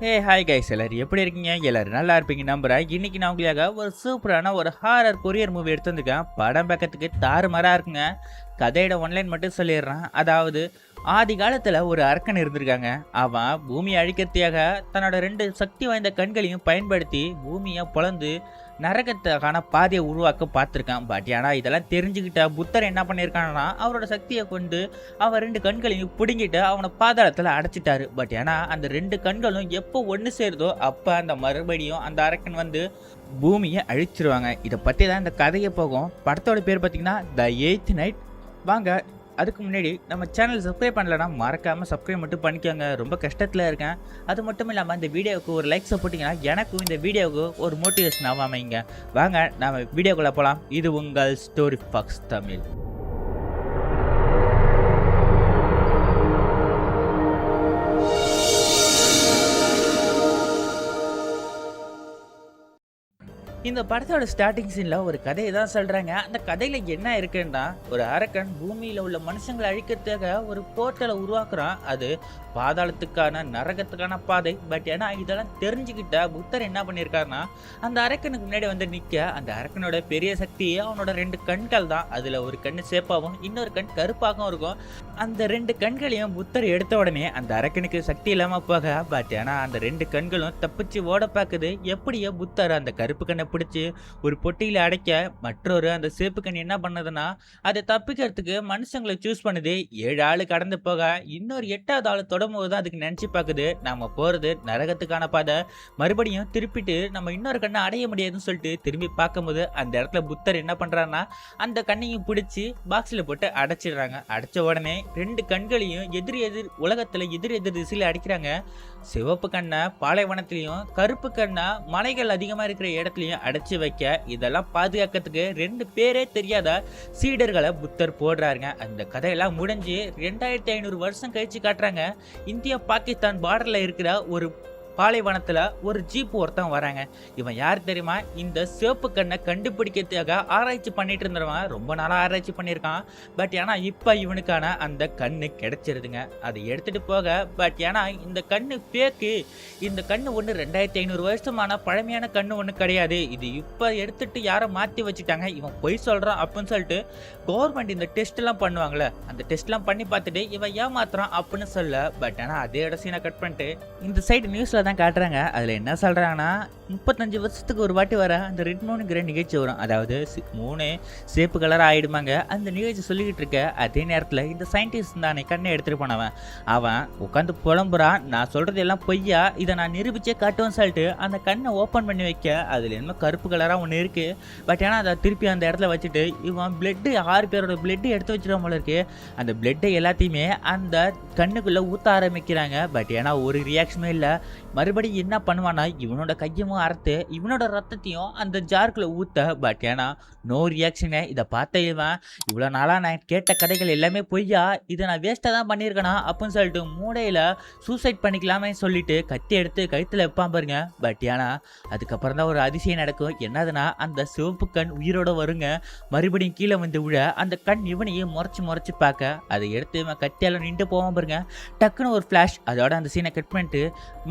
Hi guys, எல்லாரும் எப்படி இருக்கீங்க? எல்லாரும் நல்லா இருப்பீங்க நம்புறேன். இன்னைக்கு நான் உங்களுக்காக ஒரு சூப்பரான ஒரு ஹாரர் கொரியர் மூவி எடுத்து வந்திருக்கேன். படம் பார்க்கறதுக்கு தாறுமாறா இருக்குங்க. கதையோட ஒன்லைன் மட்டும் சொல்லிடுறேன். அதாவது ஆதி காலத்துல ஒரு அரக்கன் இருந்திருக்காங்க. அவன் பூமியை அழிக்கிறதுக்காக தன்னோட 2 சக்தி வாய்ந்த கண்களையும் பயன்படுத்தி பூமியை பொளந்து நரகத்துக்கான பாதையை உருவாக்க பார்த்துருக்கான். பட் ஆனால் இதெல்லாம் தெரிஞ்சுக்கிட்ட புத்தர் என்ன பண்ணியிருக்காங்கன்னா, அவரோட சக்தியை கொண்டு அவன் 2 கண்களையும் பிடுங்கிட்டு அவனை பாதாளத்தில் அடைச்சிட்டாரு. பட் ஏன்னா அந்த 2 கண்களும் எப்போ ஒன்று சேருதோ அப்போ அந்த மறுபடியும் அந்த அரக்கன் வந்து பூமியை அழிச்சிருவாங்க. இதை பற்றி தான் இந்த கதையை போகும். படத்தோட பேர் பார்த்தீங்கன்னா த எய்த் நைட். வாங்க, அதுக்கு முன்னாடி நம்ம சேனல் சப்ஸ்கிரைப் பண்ணலன்னா மறக்காமல் சப்ஸ்கிரைப் மட்டும் பண்ணிக்கோங்க. ரொம்ப கஷ்டத்தில் இருக்கேன். அது மட்டும் இல்லாமல் இந்த வீடியோவுக்கு ஒரு லைக்ஸை போட்டிங்கன்னா எனக்கும் இந்த வீடியோவுக்கு ஒரு மோட்டிவேஷனாக அமைங்க. வாங்க நம்ம வீடியோக்குள்ளே போகலாம். இது உங்கள் ஸ்டோரி பாக்ஸ் தமிழ். இந்த படத்தோட ஸ்டார்டிங் சீனில் ஒரு கதையை தான் சொல்கிறாங்க. அந்த கதையில் என்ன இருக்குன்னா, ஒரு அரக்கன் பூமியில் உள்ள மனுஷங்களை அழிக்கிறதுக்காக ஒரு போர்ட்டலை உருவாக்குறான். அது பாதாளத்துக்கான நரகத்துக்கான பாதை. பட் ஏன்னா இதெல்லாம் தெரிஞ்சுக்கிட்ட புத்தர் என்ன பண்ணியிருக்காருன்னா, அந்த அரக்கனுக்கு முன்னாடி வந்து நிற்க அந்த அரக்கனோட பெரிய சக்தியே அவனோட 2 கண்கள் தான். அதில் ஒரு கண் சேப்பாகவும் இன்னொரு கண் கருப்பாகவும் இருக்கும். அந்த 2 கண்களையும் புத்தர் எடுத்த உடனே அந்த அரக்கனுக்கு சக்தி இல்லாமல் போக, பட் ஏன்னா அந்த 2 கண்களும் தப்பிச்சு ஓட பார்க்குது. எப்படியோ புத்தர் அந்த கருப்பு கண்ணை பிடிச்சி ஒரு பொட்டியில் அடைக்க, மற்றொரு அந்த சேப்பு கண் என்ன பண்ணதுன்னா, அதை தப்பிக்கிறதுக்கு மனுஷங்களை சூஸ் பண்ணுது. 7 ஆளு கடந்து போக இன்னொரு 8வது ஆளு தொடரும்போது தான் அதுக்கு நினைச்சு பார்க்குது, நம்ம போறது நரகத்துக்கான பாதை. மறுபடியும் திருப்பிட்டு நம்ம இன்னொரு கண்ணை அடைய முடியாதுன்னு சொல்லிட்டு திரும்பி பார்க்கும்போது அந்த இடத்துல புத்தர் என்ன பண்றாருன்னா, அந்த கண்ணையும் பிடிச்சி பாக்ஸில் போட்டு அடைச்சிடுறாங்க. அடைச்ச உடனே 2 கண்களையும் எதிர் உலகத்துல எதிர் திசையில அடிக்கிறாங்க. சிவப்பு கண்ணை பாலைவனத்திலையும் கருப்பு கண்ணை மலைகள் அதிகமா இருக்கிற இடத்துலையும் அடைச்சு வைக்க, இதெல்லாம் பாதுகாக்கிறதுக்கு 2 பேரே தெரியாத சீடர்களை புத்தர் போடுறாருங்க. அந்த கதையெல்லாம் முடிஞ்சு 2500 வருஷம் கழிச்சு காட்டுறாங்க. இந்தியா பாகிஸ்தான் பார்டர்ல இருக்கிற ஒரு பாலைவனத்துல ஒரு ஜீப் ஒருத்தன் வராங்க. இவன் யார் தெரியுமா? இந்த சிவப்பு கண்ணை கண்டுபிடிக்கிறதுக்காக ஆராய்ச்சி பண்ணிட்டு இருந்தவன். ரொம்ப நாளா ஆராய்ச்சி பண்ணியிருக்கான். பட் ஏன்னா இப்ப இவனுக்கான அந்த கண்ணு கிடைச்சிருதுங்க. அதை எடுத்துட்டு போக, பட் ஏன்னா இந்த கண்ணு பேக்கு. இந்த கண்ணு ஒன்று 2500 வருஷமான பழமையான கண்ணு ஒன்று கிடையாது. இது இப்ப எடுத்துட்டு யாரை மாத்தி வச்சுட்டாங்க. இவன் பொய் சொல்றான் அப்படின்னு சொல்லிட்டு கவர்மெண்ட் இந்த டெஸ்ட் எல்லாம் பண்ணுவாங்கல்ல, அந்த டெஸ்ட் எல்லாம் பண்ணி பார்த்துட்டு இவன் ஏமாத்துறான் அப்படின்னு சொல்ல. பட் ஆனா அதே சீனை கட் பண்ணிட்டு இந்த சைடு நியூஸ்ல தான் காட்டுறாங்க. அதில் என்ன சொல்கிறாங்கன்னா, 35 வருஷத்துக்கு ஒரு வாட்டி வர அந்த ரெட் மூணுங்கிற நிகழ்ச்சி வரும். அதாவது 3 சேப்பு கலராக ஆகிடுமாங்க. அந்த நிகழ்ச்சி சொல்லிக்கிட்டு இருக்க அதே நேரத்தில் இந்த சயின்டிஸ்ட் தானே கண்ணை எடுத்துகிட்டு போனவன், அவன் உட்காந்து புலம்புறான். நான் சொல்கிறது எல்லாம் பொய்யா, இதை நான் நிரூபிச்சே காட்டுவேன்னு சொல்லிட்டு அந்த கண்ணை ஓப்பன் பண்ணி வைக்க அதில் என்ன கருப்பு கலராக ஒன்று இருக்குது. பட் ஏன்னா அதை திருப்பி அந்த இடத்துல வச்சுட்டு இவன் பிளட்டு 6 பேரோட பிளட்டு எடுத்து வச்சுருவோம் போல இருக்கு. அந்த பிளட்டை எல்லாத்தையுமே அந்த கண்ணுக்குள்ளே ஊற்ற ஆரம்பிக்கிறாங்க. பட் ஏன்னா ஒரு ரியாக்ஷனும் இல்லை. மறுபடியும் என்ன பண்ணுவானா, இவனோட கையமும் அறுத்து இவனோட ரத்தத்தையும் அந்த ஜார்க்குள்ள ஊத்த. பட் ஏன்னா நோ ரியாக்ஷனு. இதை பார்த்த இவன், இவ்வளோ நாளாக நான் கேட்ட கதைகள் எல்லாமே பொய்யா, இதை நான் வேஸ்ட்டாக தான் பண்ணியிருக்கேனா அப்படின்னு சொல்லிட்டு மூடையில் சூசைட் பண்ணிக்கலாமே சொல்லிட்டு கத்தி எடுத்து கழுத்தில் வைப்பான் பாருங்க. பட் ஏன்னா அதுக்கப்புறம் தான் ஒரு அதிசயம் நடக்கும். என்னதுன்னா, அந்த சிவப்பு கண் உயிரோட வருங்க. மறுபடியும் கீழே வந்து விழ அந்த கண் இவனையே முறைச்சி பார்க்க, அதை எடுத்து இவன் கத்தியால் நின்று போவான் பாருங்க. டக்குன்னு ஒரு ஃப்ளாஷ். அதோட அந்த சீனை கட் பண்ணிட்டு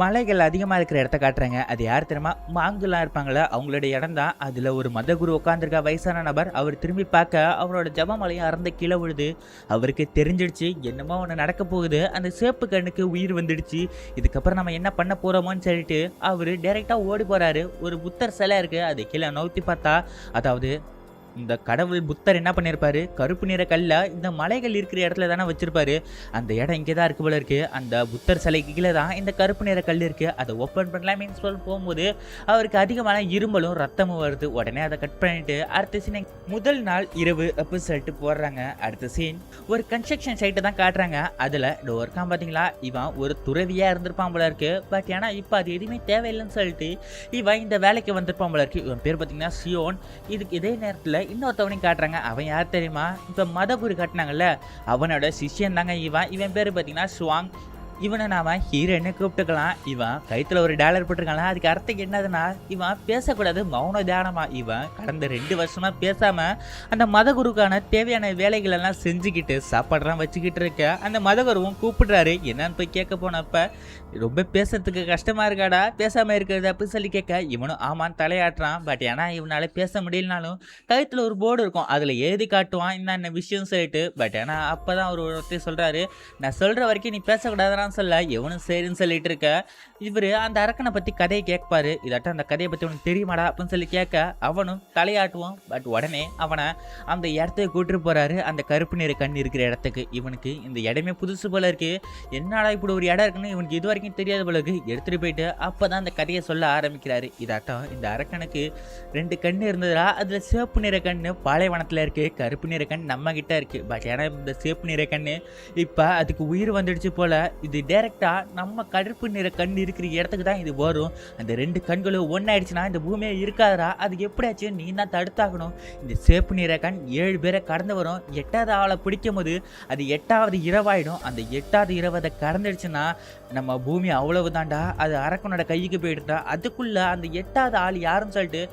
மலைகள் அதிகமாக இருக்கிற இடத்த காட்டுறாங்க. அது யார் தெரியுமா? மாங்குலாம் இருப்பாங்களே, அவங்களுடைய இடம் தான். அதில் ஒரு மதகுரு உட்காந்துருக்க வயசான நபர். அவர் திரும்பி பார்க்க அவரோட ஜபமலையும் அறந்த கீழே விழுது. அவருக்கு தெரிஞ்சிடுச்சு என்னமோ ஒன்று நடக்க போகுது. அந்த சேப்பு கண்ணுக்கு உயிர் வந்துடுச்சு. இதுக்கப்புறம் நம்ம என்ன பண்ண போகிறோமோன்னு சொல்லிட்டு அவர் டைரெக்டாக ஓடி போகிறாரு. ஒரு புத்தர் சிலை இருக்குது, அது கீழே நோத்தி பார்த்தா, அதாவது இந்த கடவுள் புத்தர் என்ன பண்ணியிருப்பாரு, கருப்பு நிற கல்லை இந்த மலைகள் இருக்கிற இடத்துல தானே வச்சிருப்பாரு. அந்த இடம் இங்கே தான் இருக்கு போல இருக்கு. அந்த புத்தர் சிலைக்கு கீழே தான் இந்த கருப்பு நிற கல் இருக்கு. அதை ஓப்பன் பண்ணலாமேன்னு சொல்லி போகும்போது அவருக்கு அதிகமான இரும்பலும் ரத்தமும் வருது. உடனே அதை கட் பண்ணிட்டு அடுத்த சீன் முதல் நாள் இரவு அப்படின்னு சொல்லிட்டு போடுறாங்க. அடுத்த சீன் ஒரு கன்ஸ்ட்ரக்ஷன் சைட்டை தான் காட்டுறாங்க. அதில் ஒர்க்கான் பார்த்தீங்களா, இவன் ஒரு துறவியாக இருந்திருப்பான் போல இருக்கு. பட் ஏன்னா இப்போ அது எதுவுமே தேவையில்லைன்னு சொல்லிட்டு இவன் இந்த வேலைக்கு வந்திருப்பான் போல இருக்கு. இவன் பேர் பார்த்தீங்கன்னா சியோன். இதுக்கு இதே நேரத்தில் இன்னொருத்தவனையும் காட்டுறாங்க. அவன் யார் தெரியுமா? இப்போ மதகுரு காட்டினாங்கல்ல, அவனோட சிஷ்யன் தாங்க இவன். இவன் பேர் பார்த்தீங்கன்னா ஸ்வாங். இவனை நாம ஹீரோன்னு கூப்பிட்டுக்கலாம். இவன் கழுத்துல ஒரு டாலர் போட்டிருக்கான். அதுக்கு அர்த்தம் என்னதுன்னா, இவன் பேசக்கூடாது, மௌன தியானமா. இவன் கடந்த 2 வருஷமா பேசாம அந்த மதகுருக்கான தேவையான வேலைகள் எல்லாம் செஞ்சுக்கிட்டு சாப்பாடுலாம் வச்சுக்கிட்டு இருக்க. அந்த மதகுருவும் கூப்பிடுறாரு. என்னன்னு போய் கேட்க போனப்ப, ரொம்ப பேசுறதுக்கு கஷ்டமா இருக்காடா, பேசாம இருக்கிறது அப்படின்னு சொல்லி கேட்க, இவனும் ஆமான்னு தலையாட்டுறான். பட் ஏன்னா இவனால பேச முடியலனாலும் கழுத்துல ஒரு போர்டு இருக்கும், அதுல எழுதி காட்டுவான் என்னென்ன விஷயம் சொல்லிட்டு. பட் ஏன்னா அப்பதான் அவர் ஒருத்தர் சொல்றாரு, நான் சொல்ற வரைக்கும் நீ பேசக்கூடாதுன்னு சொல்ல. இவனும் சரின்னு சொல்லிட்டு இருக்க. இவரு அந்த அரக்கனை பத்தி கதையை கேட்பாரு. இதாட்டம் அந்த கதையை பத்தி உனக்கு தெரியுமாடா அப்படின்னு சொல்லி கேட்க, அவனும் தலையாட்டுவான். பட் உடனே அவனை அந்த இடத்துக்கு கூட்டிட்டு போறாரு, அந்த கருப்பு நிற கண் இருக்கிற இடத்துக்கு. இவனுக்கு இந்த இடமே புதுசு போல இருக்கு, என்னடா இப்படி ஒரு இடம் இருக்குன்னு இவனுக்கு இது வரைக்கும் தெரியாத போல இருக்கு. எடுத்துட்டு போயிட்டு அப்பதான் அந்த கதையை சொல்ல ஆரம்பிக்கிறாரு. இதாட்டம் இந்த அரக்கனுக்கு 2 கண்ணு இருந்ததுடா, அதுல சிவப்பு நிற கண்ணு பாலைவனத்துல இருக்கு, கருப்பு நிற கண் நம்ம கிட்ட இருக்கு. பட் ஏன்னா இந்த சிவப்பு நிற கண்ணு இப்ப அதுக்கு உயிர் வந்துடுச்சு போல. இது டைரக்டா நம்ம கருப்பு நிற கண் இருக்கிற இடத்துக்கு தான் இது வரும். அந்த 2 கண்களும் ஒன்னாயிடுச்சுன்னா இந்த பூமியே இருக்காதரா, அது எப்படியாச்சு நீ தான் தடுத்தாகணும். இந்த சிவப்பு நிற கண் 7 பேரை கடந்து வரும். 8வது ஆளை பிடிக்கும் போது அது 8வது இரவாயிடும். அந்த 8வது இரவு அதை கடந்துடுச்சுன்னா நம்ம பூமி அவ்வளவுதான்டா, அது அரக்கனோட கைக்கு போயிடுதா. அதுக்குள்ள அந்த 8வது ஆள் யாருன்னு சொல்லிட்டு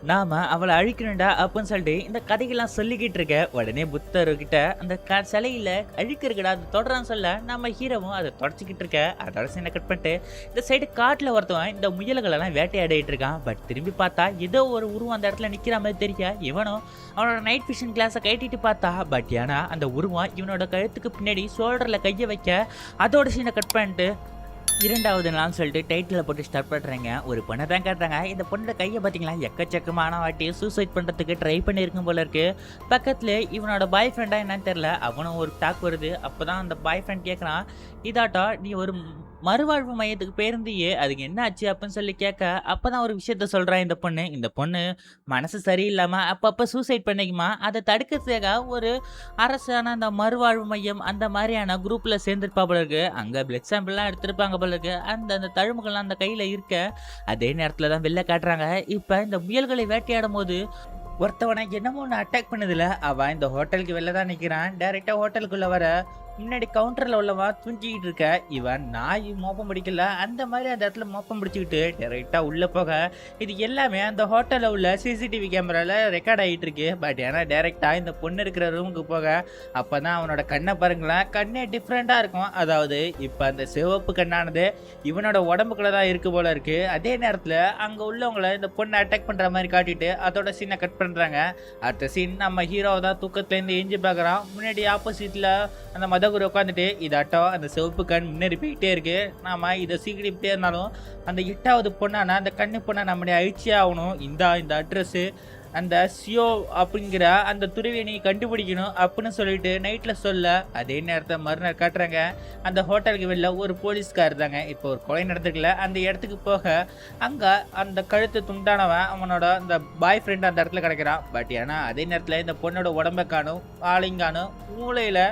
நாம அவளை அழிக்கணும்டா அப்படின்னு சொல்லிட்டு இந்த கதைகள்லாம் சொல்லிக்கிட்டு இருக்க. உடனே புத்தர்கிட்ட அந்த சிலையில அழிக்க இருக்குடா, அது தொடரான்னு சொல்ல நம்ம ஹீரோவும் அதை தொடச்சிக்கிட்டு இருக்க. அதோட சீனை கட் பண்ணிட்டு இந்த சைடு காட்டுல ஒருத்தவன் இந்த முயல்களெல்லாம் வேட்டையாடிட்டு இருக்கான். பட் திரும்பி பார்த்தா ஏதோ ஒரு உருவம் அந்த இடத்துல நிக்கிற மாதிரி தெரிய. இவனும் அவனோட நைட் விஷன் கிளாஸை கட்டிட்டு பார்த்தா, பட் ஏன்னா அந்த உருவம் இவனோட கழுத்துக்கு பின்னாடி ஷோல்டர்ல கையை வைக்க. அதோட சீனை கட் பண்ணிட்டு 2வது நாள்னு சொல்லிட்டு டைட்டில் போட்டு ஸ்டார்ட் பண்ணுறாங்க. ஒரு பொண்ணை தான் காட்டுறாங்க. இந்த பொண்ணோட கையை பார்த்தீங்களா, எக்கச்சக்கமான வாட்டி சூசைட் பண்ணுறதுக்கு ட்ரை பண்ணியிருக்கும் போல இருக்கு. பக்கத்தில் இவனோட பாய் ஃப்ரெண்டாக என்னன்னு தெரில, அவனும் ஒரு டாக் வருது. அப்போ தான் அந்த பாய் ஃப்ரெண்ட் கேட்குறான், இதாட்டா நீ ஒரு மறுவாழ்வு மையத்துக்கு போயிருந்தியே, அதுக்கு என்ன ஆச்சு அப்படின்னு சொல்லி கேட்க. அப்போ தான் ஒரு விஷயத்த சொல்கிறான் இந்த பொண்ணு மனசு சரியில்லாமல் அப்பப்போ சூசைட் பண்ணிக்குமா, அதை தடுக்கிறதுக்காக ஒரு அரசான அந்த மறுவாழ்வு மையம் அந்த மாதிரியான குரூப்பில் சேர்ந்துருப்பா போல இருக்கு. அங்கே பிளட் சாம்பிள்லாம் எடுத்திருப்பாங்க போல இருக்கு. அந்த தழும்புகள்லாம் அந்த கையில் இருக்க. அதே நேரத்தில் தான் வெளில காட்டுறாங்க. இப்போ இந்த முயல்களை வேட்டையாடும் போது ஒருத்தவனை என்னமோ ஒன்று அட்டாக் பண்ணதில்ல, அவன் இந்த ஹோட்டலுக்கு வெளில தான் நிற்கிறான். டைரெக்டாக ஹோட்டலுக்குள்ளே வர முன்னாடி கவுண்டரில் உள்ளவா தூங்கிக்கிட்டு இருக்க. இவன் நாய் மோப்பம் பிடிக்கல, அந்த மாதிரி அந்த இடத்துல மோப்பம் பிடிச்சிக்கிட்டு டைரெக்டாக உள்ளே போக. இது எல்லாமே அந்த ஹோட்டலில் உள்ள சிசிடிவி கேமராவில் ரெக்கார்ட் ஆகிட்டு இருக்கு. பட் ஏன்னா டைரெக்டாக இந்த பொண்ணு இருக்கிற ரூமுக்கு போக, அப்போ தான் அவனோட கண்ணை பாருங்களேன், கண்ணே டிஃப்ரெண்ட்டாக இருக்கும். அதாவது இப்போ அந்த சிவப்பு கண்ணானது இவனோட உடம்புக்குள்ள தான் இருக்கு போல இருக்கு. அதே நேரத்தில் அங்கே உள்ளவங்களை இந்த பொண்ணை அட்டாக் பண்ணுற மாதிரி காட்டிட்டு அதோட சீனை கட் பண்ணுறாங்க. அடுத்த சீன் நம்ம ஹீரோவை தான் தூக்கத்துலேருந்து எஞ்சி பார்க்குறான். முன்னாடி ஆப்போசிட்டில் அந்த மதகுரு உட்காந்துட்டு இதாட்டம் அந்த சிவப்பு கண் முன்னேறி போயிட்டே இருக்கு. நாம இதை சீக்கிரட்டே இருந்தாலும் அந்த 8வது பொண்ணானா அந்த கண்ணு பொண்ணை நம்மளே அழிச்சே ஆகணும். இந்த அட்ரஸ்ஸு அந்த சியோ அப்படிங்கிற அந்த துருவியை நீ கண்டுபிடிக்கணும் அப்படின்னு சொல்லிட்டு நைட்டில் சொல்ல. அதே நேரத்தை மறுநாள் காட்டுறாங்க. அந்த ஹோட்டலுக்கு வெளில ஒரு போலீஸ்கார் தாங்க இப்போ ஒரு கொலை நடந்துக்கல அந்த இடத்துக்கு போக, அங்கே அந்த கழுத்து துண்டானவன் அவனோட அந்த பாய் ஃப்ரெண்ட் அந்த இடத்துல கிடைக்கிறான். பட் ஏன்னா அதே நேரத்தில் இந்த பொண்ணோட உடம்பை காணும், ஆளைங்கானும், மூளையில்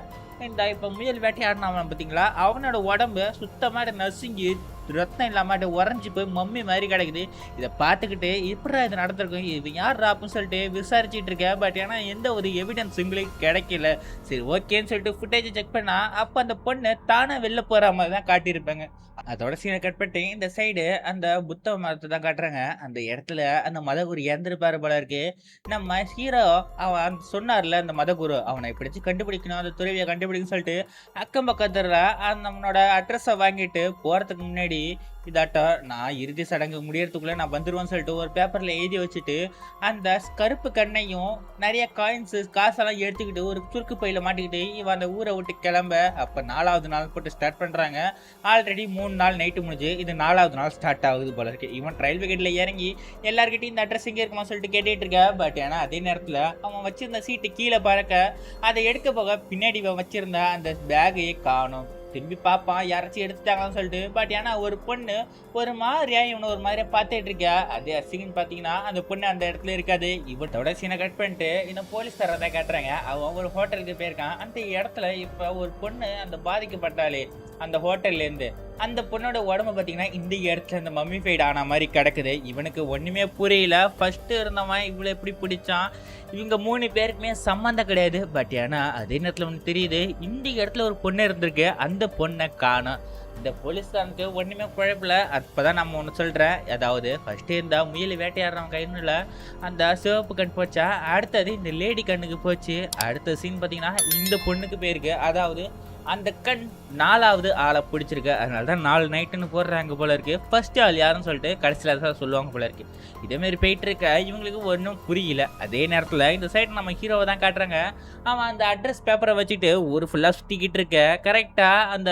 இந்த இப்போ முயல் வேட்டையாடினவன் பார்த்தீங்களா, அவனோட உடம்பு சுத்தமாக நசுங்கி ரத்தம் இல்லாமல் உறைஞ்சி போய் மம்மி மாதிரி கிடைக்குது. இதை பார்த்துக்கிட்டு இப்படா இது நடந்திருக்கும், இது யார் அப்படின்னு சொல்லிட்டு விசாரிச்சுட்டு இருக்கேன். பட் ஏன்னா எந்த ஒரு எவிடன்ஸ் உங்களுக்கு கிடைக்கல. சரி ஓகேன்னு சொல்லிட்டு ஃபுட்டேஜை செக் பண்ணால் அப்போ அந்த பொண்ணு தானாக வெளில போகிற மாதிரி தான் காட்டியிருப்பாங்க. அதோட சீனை கட் பண்ணிட்டு இந்த சைடு அந்த புத்த மரத்தை தான் காட்டுறாங்க. அந்த இடத்துல அந்த மதகுரு இறந்துருப்பாரு போல இருக்கு. நம்ம ஹீரோ அவன் சொன்னார்ல அந்த மதகுரு, அவனை எப்படிச்சு கண்டுபிடிக்கணும், அந்த துறவியை கண்டுபிடிக்கணும்னு சொல்லிட்டு அக்கம் பக்கத்துல நம்மளோட அட்ரஸை வாங்கிட்டு போகிறதுக்கு முன்னாடி இதாட்டம் நான் இறுதி சடங்கு முடியறதுக்குள்ள நான் வந்துடுவேன்னு சொல்லிட்டு ஒரு பேப்பர்ல எழுதி வச்சுட்டு அந்த கருப்பு கண்ணையும் நிறைய காயின்ஸ் காசெல்லாம் எடுத்துக்கிட்டு ஒரு சுருக்கு பையில மாட்டிக்கிட்டு இவன் அந்த ஊரை விட்டு கிளம்ப. அப்ப 4வது நாள் போட்டு ஸ்டார்ட் பண்றாங்க. ஆல்ரெடி 3 நாள் நைட்டு முடிஞ்சு, இது 4வது நாள் ஸ்டார்ட் ஆகுது போல இருக்கு. இவன் ரயில்வே கேட்ல இறங்கி எல்லார்கிட்டையும் இந்த அட்ரஸ் எங்கே இருக்குமா சொல்லிட்டு கேட்டுட்டு இருக்க. பட் ஏன்னா அதே நேரத்துல அவன் வச்சிருந்த சீட்டு கீழே பறக்க, அதை எடுக்க போக பின்னாடி இவன் வச்சிருந்த அந்த பேக்கையே காணும். திரும்பி பார்ப்பான் யாராச்சும் எடுத்துட்டாங்கன்னு சொல்லிட்டு. பட் ஏன்னா ஒரு பொண்ணு ஒரு மாதிரியா இவனை ஒரு மாதிரியா பார்த்துட்டு இருக்கா. அதே அசிங்கன்னு பார்த்தீங்கன்னா அந்த பொண்ணு அந்த இடத்துல இருக்காது. இவனோட சீனை கட் பண்ணிட்டு இந்த போலீஸ்காரை தான் காட்டுறாங்க. அவன் ஒரு ஹோட்டலுக்கு போயிருக்கான். அந்த இடத்துல இப்போ ஒரு பொண்ணு அந்த பாதிக்கப்பட்டாலே அந்த ஹோட்டல்லேருந்து அந்த பொண்ணோட உடம்பு பார்த்தீங்கன்னா இந்த இடத்துல இந்த மம்மிஃபைட் ஆன மாதிரி கிடக்குது. இவனுக்கு ஒன்றுமே புரியல. ஃபர்ஸ்ட் இருந்தவன் இவ்வளோ எப்படி பிடிச்சான், இவங்க 3 பேருக்குமே சம்மந்தம் கிடையாது. பட் ஏன்னா அதே நேரத்தில் ஒன்று தெரியுது, இந்த இடத்துல ஒரு பொண்ணு இருந்திருக்கு, அந்த பொண்ணை காணும். இந்த போலீஸ்காரனுக்கு ஒண்ணுமே குழப்பல. அப்பதான் நம்ம ஒண்ணு சொல்றேன். அதாவது ஃபர்ஸ்ட் இந்த முயல் வேட்டையாடுறவன் கையில அந்த சிவப்பு கண் போச்சா, அடுத்தது இந்த லேடி கண்ணுக்கு போச்சு. அடுத்த சீன் பாத்தீங்கன்னா இந்த பொண்ணுக்கு போயிருக்கு. அதாவது அந்த கண் 4வது ஆளை பிடிச்சிருக்கு. அதனால தான் 4 நைட்டுன்னு போடுறாங்க போல இருக்கு. ஃபர்ஸ்ட் ஆள் யாருன்னு சொல்லிட்டு கடைசியில தான் சொல்லுவாங்க போல இருக்கு. இதேமாரி போயிட்டு இருக்க இவங்களுக்கு ஒன்றும் புரியல. அதே நேரத்தில் இந்த சைடு நம்ம ஹீரோவை தான் காட்டுறாங்க. அவன் அந்த அட்ரஸ் பேப்பரை வச்சுட்டு ஊர் ஃபுல்லாக சுற்றிக்கிட்டு இருக்க கரெக்டாக அந்த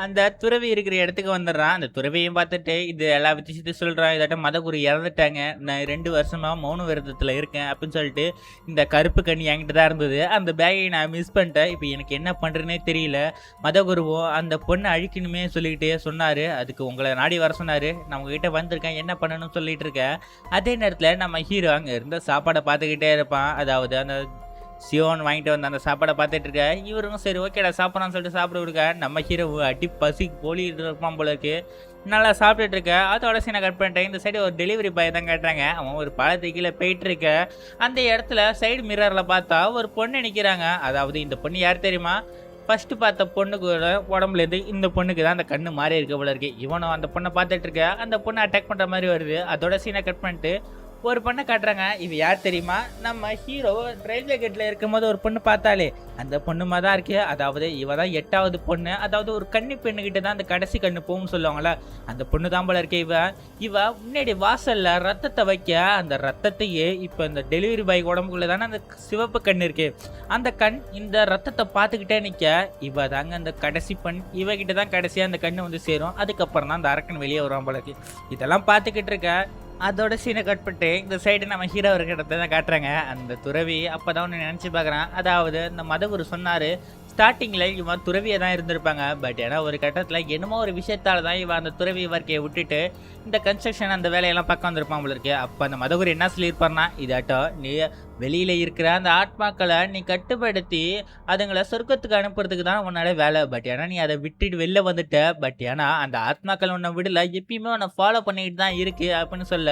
அந்த துறவி இருக்கிற இடத்துக்கு வந்துடுறான். அந்த துறவியும் பார்த்துட்டு இது எல்லா விஷயத்தையும் சொல்கிறான். இதாட்ட மதகுரு இறந்துட்டாங்க, நான் 2 வருஷமாக மௌன விரதத்தில் இருக்கேன் அப்படின்னு சொல்லிட்டு இந்த கருப்பு கண்ணி என்கிட்ட தான் இருந்தது. அந்த பேக்கை நான் மிஸ் பண்ணிட்டேன். இப்போ எனக்கு என்ன பண்ணுறேன்னே தெரியல. மதகுருவும் அந்த பொண்ணை அழிக்கணுமே சொல்லிக்கிட்டே சொன்னார். அதுக்கு உங்களை நாடி வர சொன்னார். நான் உங்ககிட்ட வந்திருக்கேன், என்ன பண்ணணும்னு சொல்லிட்டு இருக்கேன். அதே நேரத்தில் நம்ம ஹீரோ அங்கே இருந்த சாப்பாடை பார்த்துக்கிட்டே இருப்பான். அதாவது அந்த சியோன் வாங்கிட்டு வந்த அந்த சாப்பாடை பார்த்துட்டு இருக்க. இவருக்கும் சரி ஓகேடா சாப்பிட்றான்னு சொல்லிட்டு சாப்பிட விடுக்க. நம்ம ஹீரோ அடி பசிக்கு போலிட்டு இருப்பான் போல இருக்கு. நல்லா சாப்பிட்டுட்டு இருக்க. அதோட சீனை கட் பண்ணிட்டேன். இந்த சைடு ஒரு டெலிவரி பாய் தான் கேட்டாங்க. அவன் ஒரு பழத்தை கீழே போயிட்டு இருக்க. அந்த இடத்துல சைடு மிரரில் பார்த்தா ஒரு பொண்ணு நிற்கிறாங்க. அதாவது இந்த பொண்ணு யார் தெரியுமா? ஃபர்ஸ்ட் பார்த்த பொண்ணுக்கு உடம்புலேருந்து இந்த பொண்ணுக்கு தான் அந்த கண்ணு மாறி இருக்க போல இருக்கு. இவனும் அந்த பொண்ணை பார்த்துட்டு இருக்க. அந்த பொண்ணை அட்டாக் பண்ணுற மாதிரி வருது. அதோட சீனை கட் பண்ணிட்டு ஒரு பொண்ணை காட்டுறாங்க. இது யார் தெரியுமா? நம்ம ஹீரோ ரயில்வே கேட்டில் இருக்கும்போது ஒரு பொண்ணு பார்த்தாலே அந்த பொண்ணுமா தான் இருக்கு. அதாவது இவ தான் 8வது பொண்ணு. அதாவது ஒரு கன்னி பெண்ணுக்கிட்ட தான் அந்த கடைசி கண்ணு போகும்னு சொல்லுவாங்களே, அந்த பொண்ணு தான் போல இருக்கு. இவ முன்னாடி வாசல்ல ரத்தத்தை வைக்க, அந்த ரத்தத்தையே இப்போ இந்த டெலிவரி பாய் உடம்புக்குள்ள தானே அந்த சிவப்பு கண் இருக்கு. அந்த கண் இந்த ரத்தத்தை பார்த்துக்கிட்டே நிற்க. இவ தாங்க அந்த கடைசி பெண். இவகிட்ட தான் கடைசியாக அந்த கண்ணு வந்து சேரும். அதுக்கப்புறம் தான் அந்த அரக்கன் வெளியே வருவான் போல இருக்கு. இதெல்லாம் பார்த்துக்கிட்டு இருக்க. அதோட சீனை கட் பண்ணிட்டு இந்த சைடு நம்ம ஹீரோ இருக்கிற இடத்த தான் காட்டுறாங்க. அந்த துறவி அப்போ தான் ஒன்று நினச்சி பார்க்குறான். அதாவது இந்த மதகுரு சொன்னார் ஸ்டார்டிங்கில் இவன் துறவியை தான் இருந்திருப்பாங்க. பட் ஏன்னா ஒரு கட்டத்தில் என்னமோ ஒரு விஷயத்தால் தான் இவன் அந்த துறவி வாழ்க்கையை விட்டுட்டு இந்த கன்ஸ்ட்ரக்ஷன் அந்த வேலையெல்லாம் பக்கம் வந்திருப்பான் போல இருக்கு. அப்போ அந்த மதகுரு என்ன சொல்லியிருப்பார்னா, இதாட்டோ நீ வெளியில் இருக்கிற அந்த ஆத்மாக்களை நீ கட்டுப்படுத்தி அதுங்களை சொர்க்கத்துக்கு அனுப்புறதுக்கு தான் உன்னோட வேலை. பட் ஏன்னா நீ அதை விட்டுட்டு வெளில வந்துட்ட. பட் ஏன்னா அந்த ஆத்மாக்கள் உன்னை விடல, எப்பயுமே உன்னை ஃபாலோ பண்ணிக்கிட்டு தான் இருக்கு அப்படின்னு சொல்ல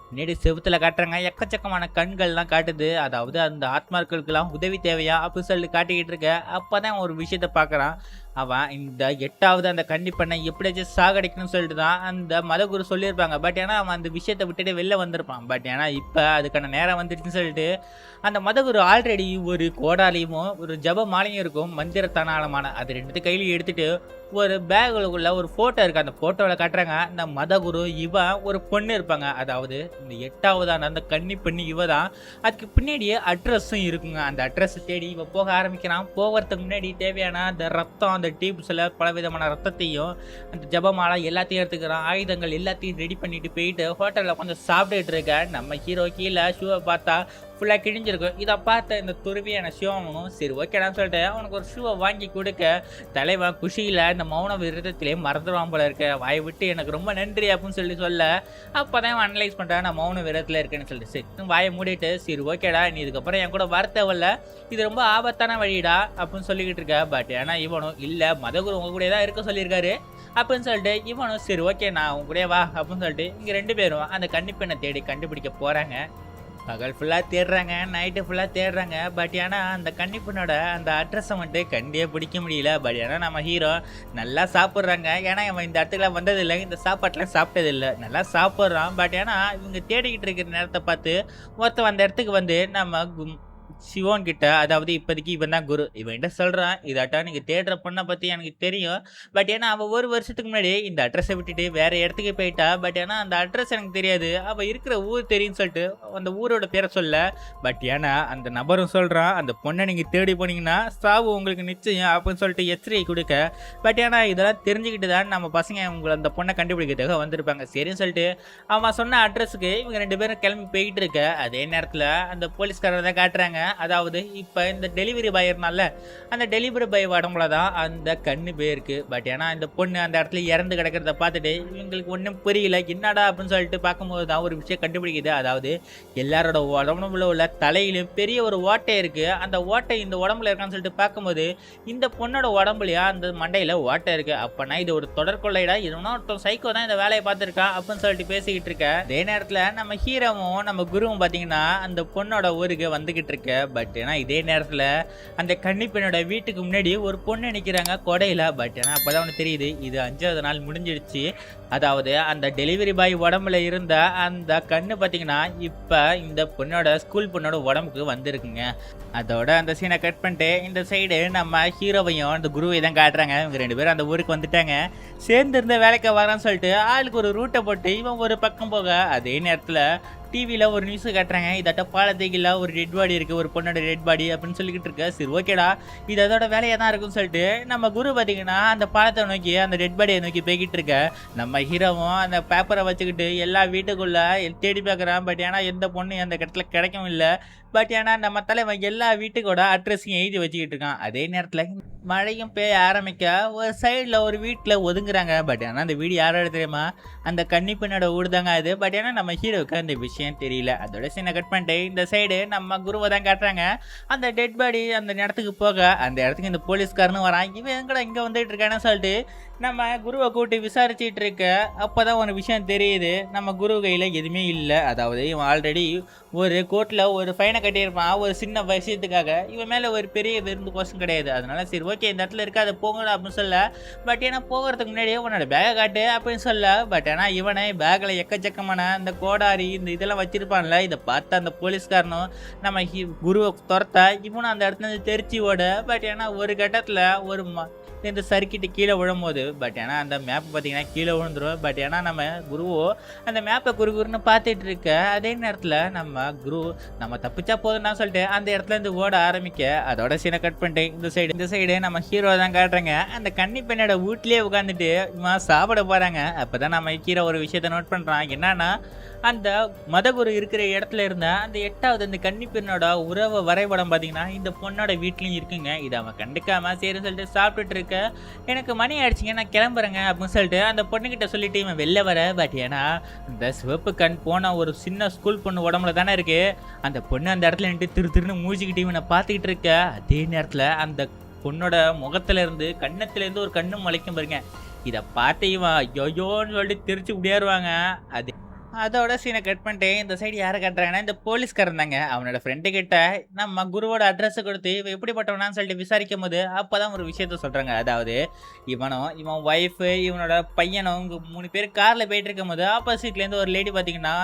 முன்னாடி செவுத்துல காட்டுறாங்க. எக்கச்சக்கமான கண்கள்லாம் காட்டுது. அதாவது அந்த ஆத்மாக்களுக்கெல்லாம் உதவி தேவையா அப்படின்னு சொல்லி காட்டிக்கிட்டு இருக்க. அப்போதான் ஒரு விஷயத்த பார்க்குறான். அவன் இந்த 8வது அந்த கண்டிப்பண்ணை எப்படியாச்சும் சாகடிக்கணும்னு சொல்லிட்டு தான் அந்த மதகுரு சொல்லியிருப்பாங்க. பட் ஏன்னா அவன் அந்த விஷயத்தை விட்டுட்டு வெளில வந்திருப்பான். பட் ஏன்னா இப்போ அதுக்கான நேரம் வந்துடுச்சுன்னு சொல்லிட்டு அந்த மதகுரு ஆல்ரெடி ஒரு கோடாலியும் ஒரு ஜப மாலையும் இருக்கும், மந்திரத்தானாலமான அது 2 கையிலையும் எடுத்துட்டு ஒரு பேகுக்குள்ள ஒரு ஃபோட்டோ இருக்குது. அந்த ஃபோட்டோவில் காட்டுறாங்க இந்த மதகுரு இவன் ஒரு பொண்ணு இருப்பாங்க. அதாவது இந்த 8வதான அந்த கன்னி பெண்ணு இவ தான். அதுக்கு பின்னாடியே அட்ரஸும் இருக்குங்க. அந்த அட்ரஸ் தேடி இவ போக ஆரம்பிக்கிறான். போகிறதுக்கு முன்னாடி தேவையான அந்த ரத்தம், அந்த டியூப்ஸில் பலவிதமான ரத்தத்தையும் அந்த ஜபமாலை எல்லாத்தையும் எடுத்துக்கிறான். ஆயுதங்கள் எல்லாத்தையும் ரெடி பண்ணிட்டு போயிட்டு ஹோட்டலில் கொஞ்சம் சாப்பிட்டுட்டு இருக்க. நம்ம ஹீரோ கீழே ஷூவை பார்த்தா ஃபுல்லாக கிழிஞ்சிருக்கும். இதை பார்த்த இந்த துருவியான சிவனும் சரி ஓகேடான்னு சொல்லிட்டு அவனுக்கு ஒரு ஷூவை வாங்கி கொடுக்க. தலைவன் குஷியில் இந்த மௌன விரதத்திலே மறந்துடுவான் போல இருக்க. வாயை விட்டு எனக்கு ரொம்ப நன்றி அப்படின்னு சொல்ல அப்போ தான் அனலைஸ் பண்ணுறான் நான் மௌன விரதத்தில் இருக்கேன்னு சொல்லிட்டு. சரி வாயை மூடிட்டு சரி ஓகேடா நீ இதுக்கப்புறம் என் கூட வரத்தேவல்ல, இது ரொம்ப ஆபத்தான வழிடா அப்படின்னு சொல்லிக்கிட்டு இருக்க. பட் ஏன்னா இவனும் இல்லை மதகுரு உங்க கூட தான் இருக்க சொல்லியிருக்காரு அப்படின்னு சொல்லிட்டு இவனும் சரி ஓகே நான் உங்க கூட வா அப்படின்னு சொல்லிட்டு இங்கே 2 பேரும் அந்த கன்னிப்பெண்ணை தேடி கண்டுபிடிக்க போகிறாங்க. பகல் ஃபுல்லாக தேடுறாங்க, நைட்டு ஃபுல்லாக தேடுறாங்க. பட் ஆனால் அந்த கன்னிப்பெண்ணோட அந்த அட்ரஸை மட்டும் கண்டியே பிடிக்க முடியல. பட் ஏன்னா நம்ம ஹீரோ நல்லா சாப்பிட்றாங்க. ஏன்னா இவன் இந்த இடத்துக்குலாம் வந்ததில்லை, இந்த சாப்பாட்டெலாம் சாப்பிட்டதில்லை, நல்லா சாப்பிட்றான். பட் ஏன்னா இவங்க தேடிக்கிட்டு இருக்கிற நேரத்தை பார்த்து ஒருத்தன் அந்த இடத்துக்கு வந்து நம்ம சிவோன் கிட்ட, அதாவது இப்போதைக்கு இவன் தான் குரு, இவன்கிட்ட சொல்கிறான் இதாட்டா நீங்கள் தேடுற பொண்ணை பற்றி எனக்கு தெரியும். பட் ஏன்னா அவள் 1 வருஷத்துக்கு முன்னாடி இந்த அட்ரஸை விட்டுட்டு வேறு இடத்துக்கு போயிட்டா. பட் ஏன்னா அந்த அட்ரஸ் எனக்கு தெரியாது, அவள் இருக்கிற ஊர் தெரியும்னு சொல்லிட்டு அந்த ஊரோட பேரை சொல்ல. பட் ஏன்னா அந்த நபரும் சொல்கிறான் அந்த பொண்ணை நீங்கள் தேடி போனீங்கன்னா சாவு உங்களுக்கு நிச்சயம் அப்படின்னு சொல்லிட்டு எச்சரிக்கை கொடுக்க. பட் ஏன்னா இதெல்லாம் தெரிஞ்சுக்கிட்டு தான் நம்ம பசங்க உங்களை அந்த பொண்ணை கண்டுபிடிக்கிறதுக்காக வந்திருப்பாங்க. சரின்னு சொல்லிட்டு அவன் சொன்ன அட்ரஸுக்கு இவங்க 2 பேரும் கிளம்பி போயிட்டு இருக்க. அதே நேரத்தில் அந்த போலீஸ்காரரை தான் காட்டுறாங்க. அதாவது இப்போ இந்த டெலிவரி பாய் இருந்தால அந்த டெலிவரி பாய் உடம்புல தான் அந்த கண்ணு போயிருக்கு. பட் ஏன்னா இந்த பொண்ணு அந்த இடத்துல இறந்து கிடக்கிறத பார்த்துட்டு இவங்களுக்கு ஒன்றும் புரியல என்னடா அப்படின்னு சொல்லிட்டு பார்க்கும்போது தான் ஒரு விஷயம் கண்டுபிடிக்குது. அதாவது எல்லாரோட உடம்புல உள்ள தலையிலும் பெரிய ஒரு ஓட்டை இருக்கு. அந்த ஓட்டை இந்த உடம்புல இருக்கான்னு சொல்லிட்டு பார்க்கும்போது இந்த பொண்ணோட உடம்புலையா அந்த மண்டையில ஓட்டை இருக்கு. அப்பனா இது ஒரு தொடர்கொள்ளைடா, இதுனா ஒருத்தர் சைக்கோ தான் இந்த வேலையை பார்த்துருக்கான் அப்படின்னு சொல்லிட்டு பேசிக்கிட்டு இருக்க. அதே நேரத்தில் நம்ம ஹீரோவும் நம்ம குருவும் பார்த்தீங்கன்னா அந்த பொண்ணோட ஊருக்கு வந்துகிட்டு இருக்க. பட் ஏன்னா இதே நேரத்தில் அந்த கன்னி பெண்ணோட வீட்டுக்கு முன்னாடி ஒரு பொண்ணு நிற்கிறாங்க கொடையில். பட் ஏன்னா அப்போ தான் அவனுக்கு தெரியுது இது 5வது நாள் முடிஞ்சிடுச்சு. அதாவது அந்த டெலிவரி பாய் உடம்புல இருந்த அந்த கண்ணு பார்த்தீங்கன்னா இப்போ இந்த பொண்ணோட ஸ்கூல் பொண்ணோட உடம்புக்கு வந்திருக்குங்க. அதோட அந்த சீனை கட் பண்ணிட்டு இந்த சைடு நம்ம ஹீரோவையும் அந்த குருவை தான் காட்டுறாங்க. இவங்க 2 பேரும் அந்த ஊருக்கு வந்துட்டாங்க. சேர்ந்து இருந்த வேலைக்கு வரான்னு சொல்லிட்டு ஆளுக்கு ஒரு ரூட்டை போட்டு இவன் ஒரு பக்கம் போக, அதே நேரத்தில் டிவியில் ஒரு நியூஸை காட்டுறாங்க. இதாட்ட பாலத்தைக்குள்ள ஒரு டெட் பாடி இருக்குது, ஒரு பொண்ணோட டெட் பாடி அப்படின்னு சொல்லிக்கிட்டு இருக்க. சரி ஓகேடா, இது அதோட வேலையாக தான் இருக்குன்னு சொல்லிட்டு நம்ம குரு பார்த்தீங்கன்னா அந்த பாலத்தை நோக்கி அந்த டெட் பாடியை நோக்கி போய்கிட்டு இருக்க. நம்ம ஹீரோவும் அந்த பேப்பரை வச்சுக்கிட்டு எல்லா வீட்டுக்குள்ளே தேடி பார்க்குறான். பட் ஏன்னா எந்த பொண்ணு அந்த இடத்துல கிடைக்கவும் இல்லை. பட் ஏன்னா நம்ம தலைவன் எல்லா வீட்டுக்கோட அட்ரஸையும் எழுதி வச்சுக்கிட்டு இருக்கான். அதே நேரத்தில் மழையும் பெய்ய ஆரம்பிக்க ஒரு சைடில் ஒரு வீட்டில் ஒதுங்குறாங்க. பட் ஆனால் அந்த வீடு யாரோட தெரியுமா, அந்த கன்னி பெண்ணோட வீடு தாங்க அது. பட் ஏன்னா நம்ம ஹீரோவுக்கு அந்த விஷயம் தெரியல. அதோட சீனை கட் பண்ணிட்டு இந்த சைடு நம்ம குருவை தான் காட்டுறாங்க. அந்த டெட் பாடி அந்த இடத்துக்கு போக, அந்த இடத்துக்கு இந்த போலீஸ்காரனும் வரான். இவன் எங்கடா இங்கே வந்துட்டு இருக்கான்னு சொல்லிட்டு நம்ம குருவை கூட்டி விசாரிச்சுட்டு இருக்க. அப்போ தான் ஒரு விஷயம் தெரியுது, நம்ம குரு கையில் எதுவுமே இல்லை. அதாவது இவன் ஆல்ரெடி ஒரு கோர்ட்டில் ஒரு ஃபைனை கட்டியிருப்பான் ஒரு சின்ன விஷயத்துக்காக. இவன் மேலே ஒரு பெரிய விருந்து கோஷம் கிடையாது. அதனால சரி ஓகே இந்த இடத்துல இருக்காது போங்கடா அப்படின்னு சொல்ல. பட் ஏன்னா போகிறதுக்கு முன்னாடியே உன்னோட பேகை காட்டு அப்படின்னு சொல்ல. பட் ஏன்னா இவனை பேக்கில் எக்கச்சக்கமான இந்த கோடாரி இந்த இதெல்லாம் வச்சிருப்பான்ல. இதை பார்த்து அந்த போலீஸ்காரனும் நம்ம குருவை துரத்த இவனும் அந்த இடத்துல இருந்து தெரிச்சு ஓட. பட் ஏன்னா ஒரு கட்டத்தில் ஒரு இந்த சறுக்கிட்டு கீழே விழும்போது, பட் ஏன்னா அந்த மேப் பார்த்தீங்கன்னா கீழே விழுந்துடும். பட் ஏன்னா நம்ம குருவோ அந்த மேப்பை குறுகுறுன்னு பார்த்துட்டு இருக்க. அதே நேரத்தில் நம்ம குரு நம்ம தப்பிச்சா போதும்னா சொல்லிட்டு அந்த இடத்துல இருந்து ஓட ஆரம்பிக்க. அதோட சீனை கட் பண்ணிட்டு இந்த சைடு நம்ம ஹீரோ தான் காட்டுறாங்க. அந்த கன்னி பெண்ணோட வீட்லேயே உட்காந்துட்டு சாப்பிட போகிறாங்க. அப்போ தான் நம்ம ஹீரோ ஒரு விஷயத்த நோட் பண்ணுறான். என்னன்னா அந்த மதகுரு இருக்கிற இடத்துல இருந்த அந்த 8வது அந்த கன்னி பெண்ணோட உறவு வரைபடம் பார்த்தீங்கன்னா இந்த பொண்ணோட வீட்லையும் இருக்குங்க. இதை அவன் கண்டுக்காம சரின்னு சொல்லிட்டு சாப்பிட்டுட்டு இருக்க. எனக்கு மணி ஆயிடுச்சுங்க நான் கிளம்புறேங்க அப்படின்னு சொல்லிட்டு அந்த பொண்ணுக்கிட்ட சொல்லிட்டு இவன் வெளில வர. பட் ஏன்னா இந்த சிவப்பு கண் போன ஒரு சின்ன ஸ்கூல் பொண்ணு உடம்புல தானே இருக்கு. அந்த பொண்ணு அந்த இடத்துல நின்று திருன்னு மூழ்கிக்கிட்டு இவனை பார்த்துக்கிட்டு இருக்க. அதே நேரத்தில் அந்த பொண்ணோட முகத்துல இருந்து கண்ணத்துல ஒரு கண்ணு முளைக்கும் பாருங்க. இதை பார்த்து இவன் ஐயோன்னு சொல்லிட்டு திருச்சி உடையாருவாங்க. அதோட சீனை கட் பண்ணிட்டு இந்த சைடு யாரை கட்டுறாங்கன்னா இந்த போலீஸ்காரன் தாங்க. அவனோட ஃப்ரெண்டு கிட்ட நம்ம குருவோட அட்ரஸை கொடுத்து இவன் எப்படிப்பட்டவனான்னு சொல்லிட்டு விசாரிக்கும் போது அப்போதான் ஒரு விஷயத்த சொல்கிறாங்க. அதாவது இவன் ஒய்ஃபு இவனோட பையனும் இங்கே 3 பேர் காரில் போயிட்டு இருக்கும் போது ஆப்போசிட்லேருந்து ஒரு லேடி பார்த்தீங்கன்னா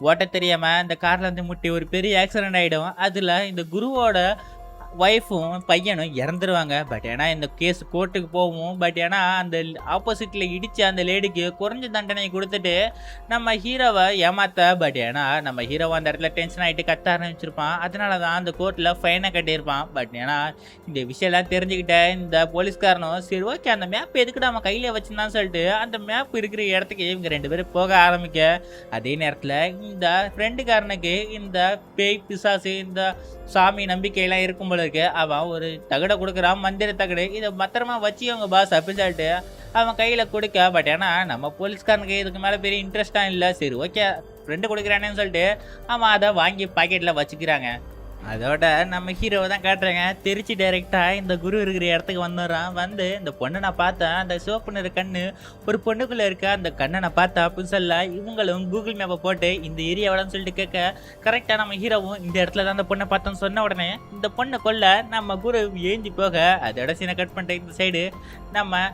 ஓட்ட தெரியாமல் இந்த காரில் வந்து முட்டி ஒரு பெரிய ஆக்சிடென்ட் ஆகிடும். அதில் இந்த குருவோட ஒய்ஃபும் பையனும் இறந்துருவாங்க. பட் ஏன்னா இந்த கேஸ் கோர்ட்டுக்கு போகும். பட் ஏன்னா அந்த ஆப்போசிட்டில் இடித்த அந்த லேடிக்கு குறைஞ்ச தண்டனை கொடுத்துட்டு நம்ம ஹீரோவை ஏமாத்த. பட் ஏன்னா நம்ம ஹீரோவை அந்த இடத்துல டென்ஷன் ஆகிட்டு கத்த ஆரம்பிச்சிருப்பான். அதனால தான் அந்த கோர்ட்டில் ஃபைனை கட்டியிருப்பான். பட் ஏன்னா இந்த விஷயம்லாம் தெரிஞ்சுக்கிட்ட இந்த போலீஸ்காரனும் சரி ஓகே அந்த மேப் எதுக்கு நம்ம கையில் வச்சுருந்தான்னு சொல்லிட்டு அந்த மேப் இருக்கிற இடத்துக்கு இவங்க 2 பேரும் போக ஆரம்பிக்க. அதே நேரத்தில் இந்த ஃப்ரெண்டுக்காரனுக்கு இந்த பேய் பிசாசு இந்த சாமி நம்பிக்கையெல்லாம் இருக்கும் போல இருக்கு. அவன் ஒரு தகடை கொடுக்குறான், மந்திர தகடு. இதை பத்திரமா வச்சுக்கோங்க பாஸ் அப்படின்னு சொல்லிட்டு அவன் கையில் கொடுக்க. பட் ஏன்னா நம்ம போலீஸ்காரனுக்கு இதுக்கு மேலே பெரிய இன்ட்ரெஸ்டாக இல்லை. சரி ஓகே ஃப்ரெண்டு கொடுக்குறானேன்னு சொல்லிட்டு அவன் அதை வாங்கி பாக்கெட்டில் வச்சுக்கிறாங்க. அதோட நம்ம ஹீரோவை தான் காட்டுறாங்க. திருச்சி டைரெக்டாக இந்த குரு இருக்கிற இடத்துக்கு வந்துடுறான். வந்து இந்த பொண்ணை நான் பார்த்தேன், அந்த சிவப்பு நிற கண்ணு ஒரு பொண்ணுக்குள்ளே இருக்க, அந்த கண்ணை நான் பார்த்தேன் அப்படின்னு சொல்ல இவங்களும் கூகுள் மேப்பை போட்டு இந்த ஏரியாவிடன்னு சொல்லிட்டு கேட்க. கரெக்டாக நம்ம ஹீரோவும் இந்த இடத்துல தான் அந்த பொண்ணை பார்த்தோன்னு சொன்ன உடனே இந்த பொண்ணை கொல்ல நம்ம குரு ஏந்தி போக. அதோட சீனை கட் பண்ணிட்டு இந்த சைடு நம்ம